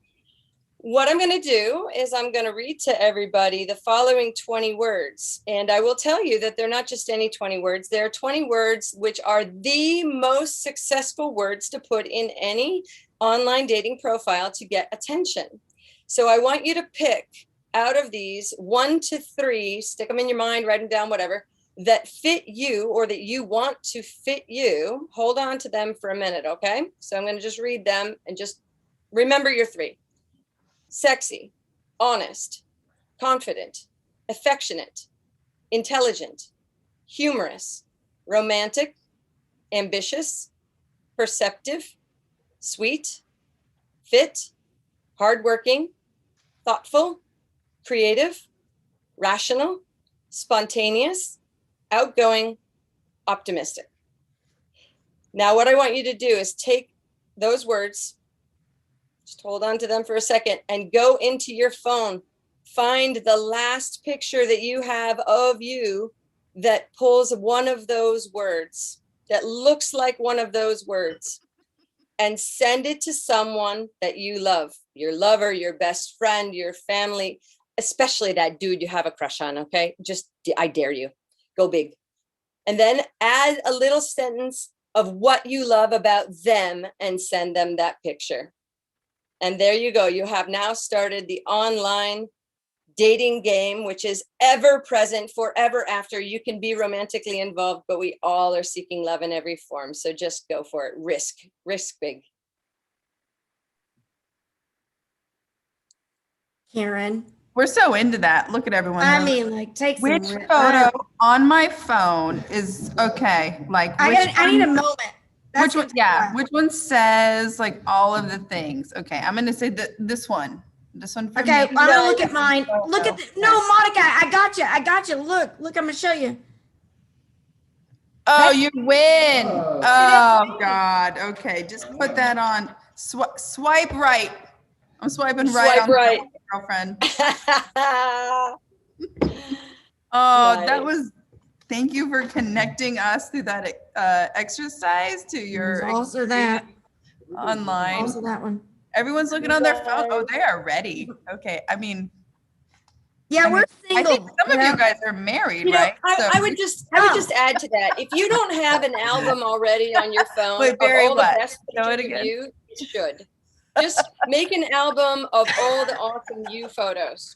what I'm going to do is I'm going to read to everybody the following 20 words. And I will tell you that they're not just any 20 words. They're 20 words which are the most successful words to put in any online dating profile to get attention. So I want you to pick out of these 1 to 3, stick them in your mind, write them down, whatever, that fit you or that you want to fit you. Hold on to them for a minute, okay? So I'm going to just read them and just remember your 3. Sexy, honest, confident, affectionate, intelligent, humorous, romantic, ambitious, perceptive, sweet, fit, hardworking, thoughtful, creative, rational, spontaneous, outgoing, optimistic. Now, what I want you to do is take those words, just hold on to them for a second, and go into your phone. Find the last picture that you have of you that pulls one of those words, that looks like one of those words, and send it to someone that you love, your lover, your best friend, your family, especially that dude you have a crush on, okay? Just, I dare you, go big. And then add a little sentence of what you love about them and send them that picture. And there you go. You have now started the online dating game, which is ever present, forever after. You can be romantically involved, but we all are seeking love in every form. So just go for it. Risk big. Karen. We're so into that. Look at everyone. I mean, take some. Which photo on my phone is okay? I need a moment. Which one? Yeah. Which one says all of the things? Okay. I'm going to say this one. This one for me. Okay. I'm going to look at mine. Look at no, Monica. I got you. Look, I'm going to show you. Oh, you win. Oh God. Okay. Just put that on. Swipe right. I'm swiping right. Swipe right. Girlfriend. Nice. Thank you for connecting us through that exercise to your also that online. Also that one. Everyone's looking on their phone. Oh, they are ready. Okay. I mean, we're single. I think some of you guys are married, right? I would just add to that. If you don't have an album already on your phone Wait, Barry, of all the what? best Show it pictures again. of you should. Just make an album of all the awesome you photos.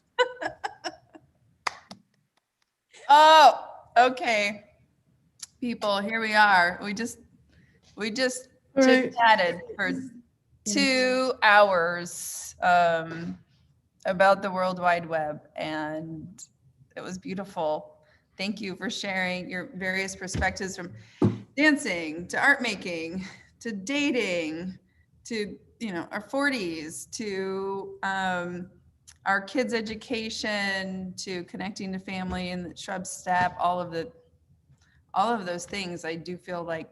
Oh, okay. People, here we are. We just chit-chatted for 2 hours about the World Wide Web, and it was beautiful. Thank you for sharing your various perspectives from dancing to art making to dating to our 40s to our kids' education to connecting to family and the Shrub Step, all of those things. I do feel like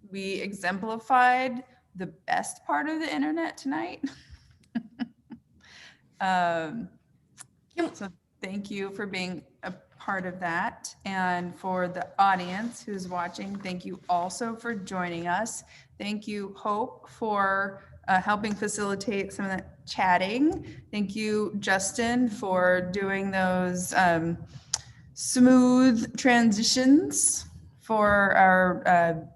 we exemplified the best part of the internet tonight. So thank you for being a part of that. And for the audience who's watching, thank you also for joining us. Thank you, Hope, for helping facilitate some of that chatting. Thank you, Justin, for doing those smooth transitions for our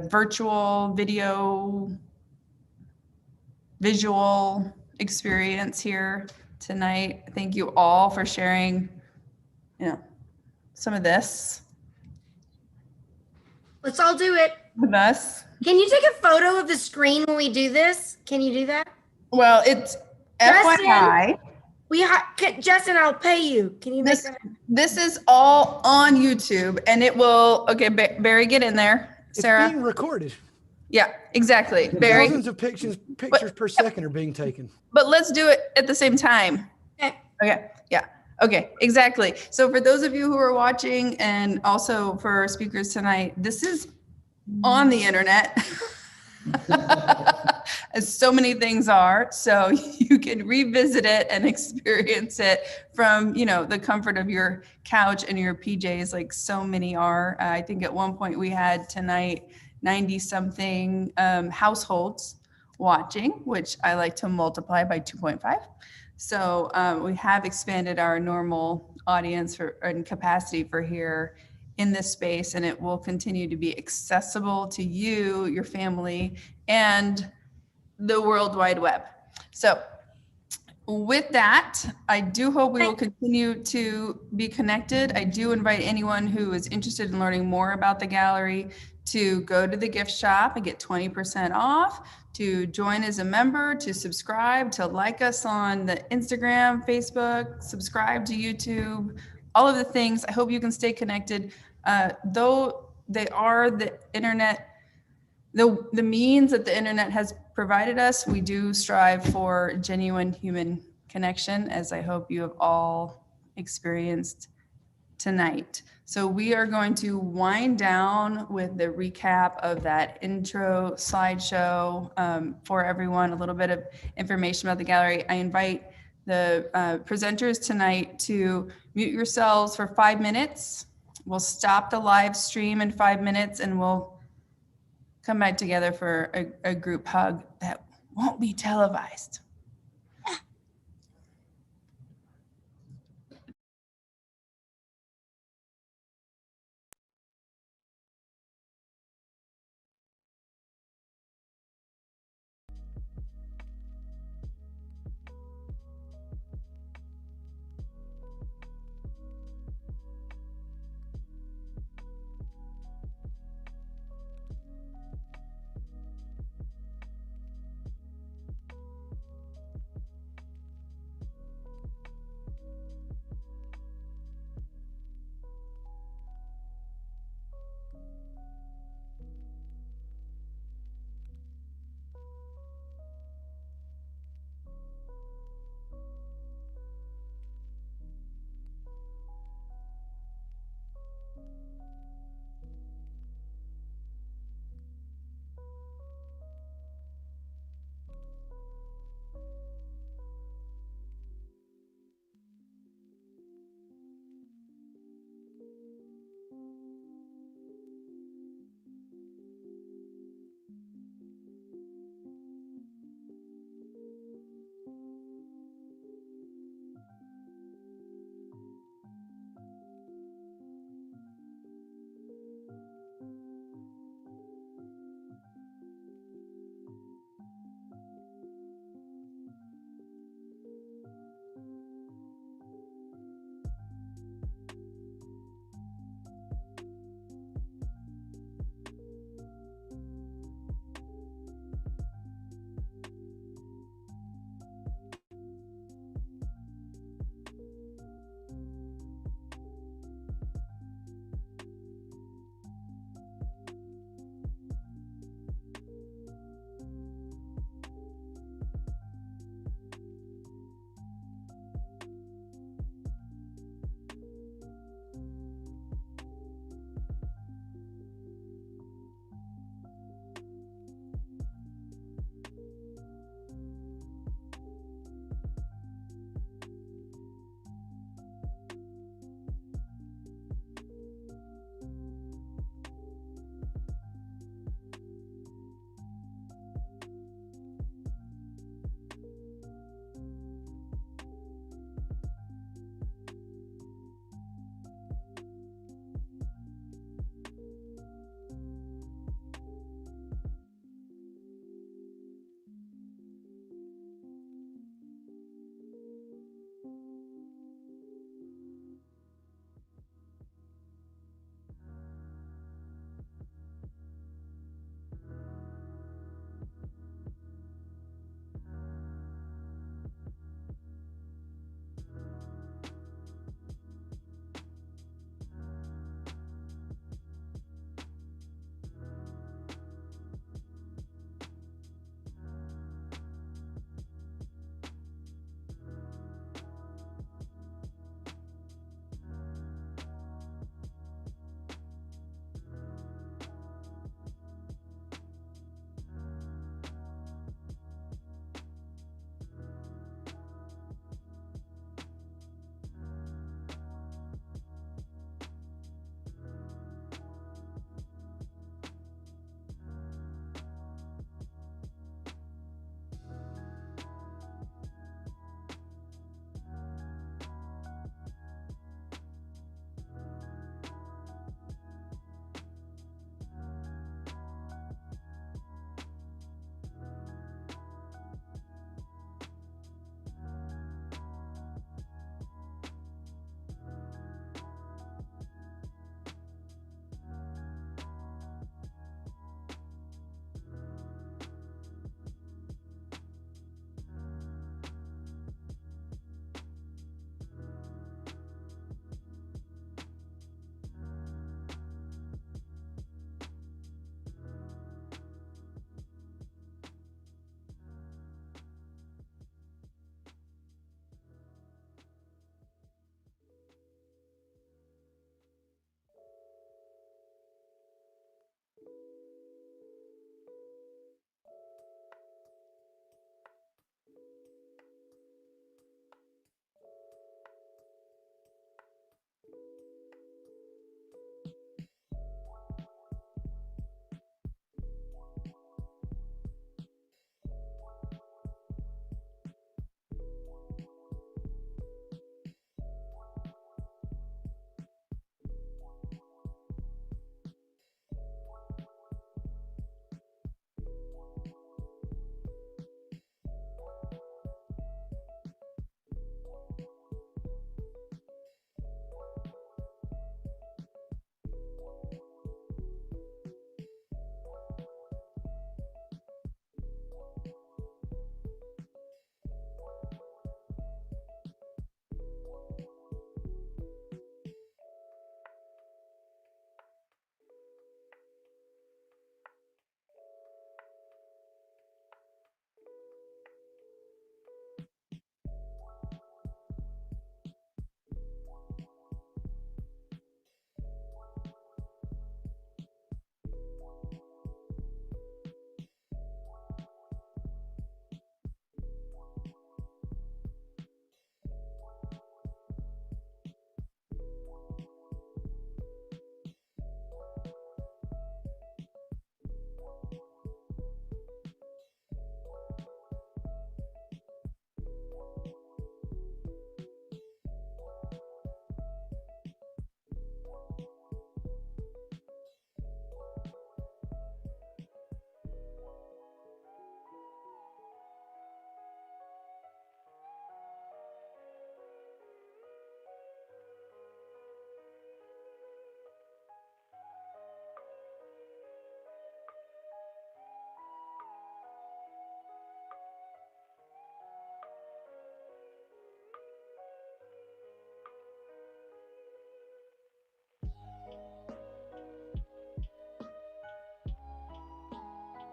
virtual visual experience here tonight. Thank you all for sharing, some of this Let's all do it. with us. Can you take a photo of the screen when we do this? Can you do that? Well, it's Justin, FYI. Justin, I'll pay you. Can you make that? This is all on YouTube, and it will. Okay, Barry, get in there. Sarah. It's being recorded. Yeah, exactly. Barry. Thousands of pictures per second are being taken. But let's do it at the same time. Okay. Yeah. Okay. Exactly. So for those of you who are watching, and also for our speakers tonight, this is on the internet. As so many things are, so you can revisit it and experience it from, the comfort of your couch and your PJs, like so many are. I think at one point we had tonight 90 something households watching, which I like to multiply by 2.5. So we have expanded our normal audience and capacity for here in this space, and it will continue to be accessible to you, your family, and the World Wide Web. So with that, I do hope we will continue to be connected. I do invite anyone who is interested in learning more about the gallery to go to the gift shop and get 20% off, to join as a member, to subscribe, to like us on the Instagram, Facebook, subscribe to YouTube, all of the things. I hope you can stay connected. Though they are the internet, the means that the internet has provided us, we do strive for genuine human connection, as I hope you have all experienced tonight. So we are going to wind down with the recap of that intro slideshow for everyone, a little bit of information about the gallery. I invite the presenters tonight to mute yourselves for 5 minutes. We'll stop the live stream in 5 minutes, and we'll come back together for a group hug that won't be televised.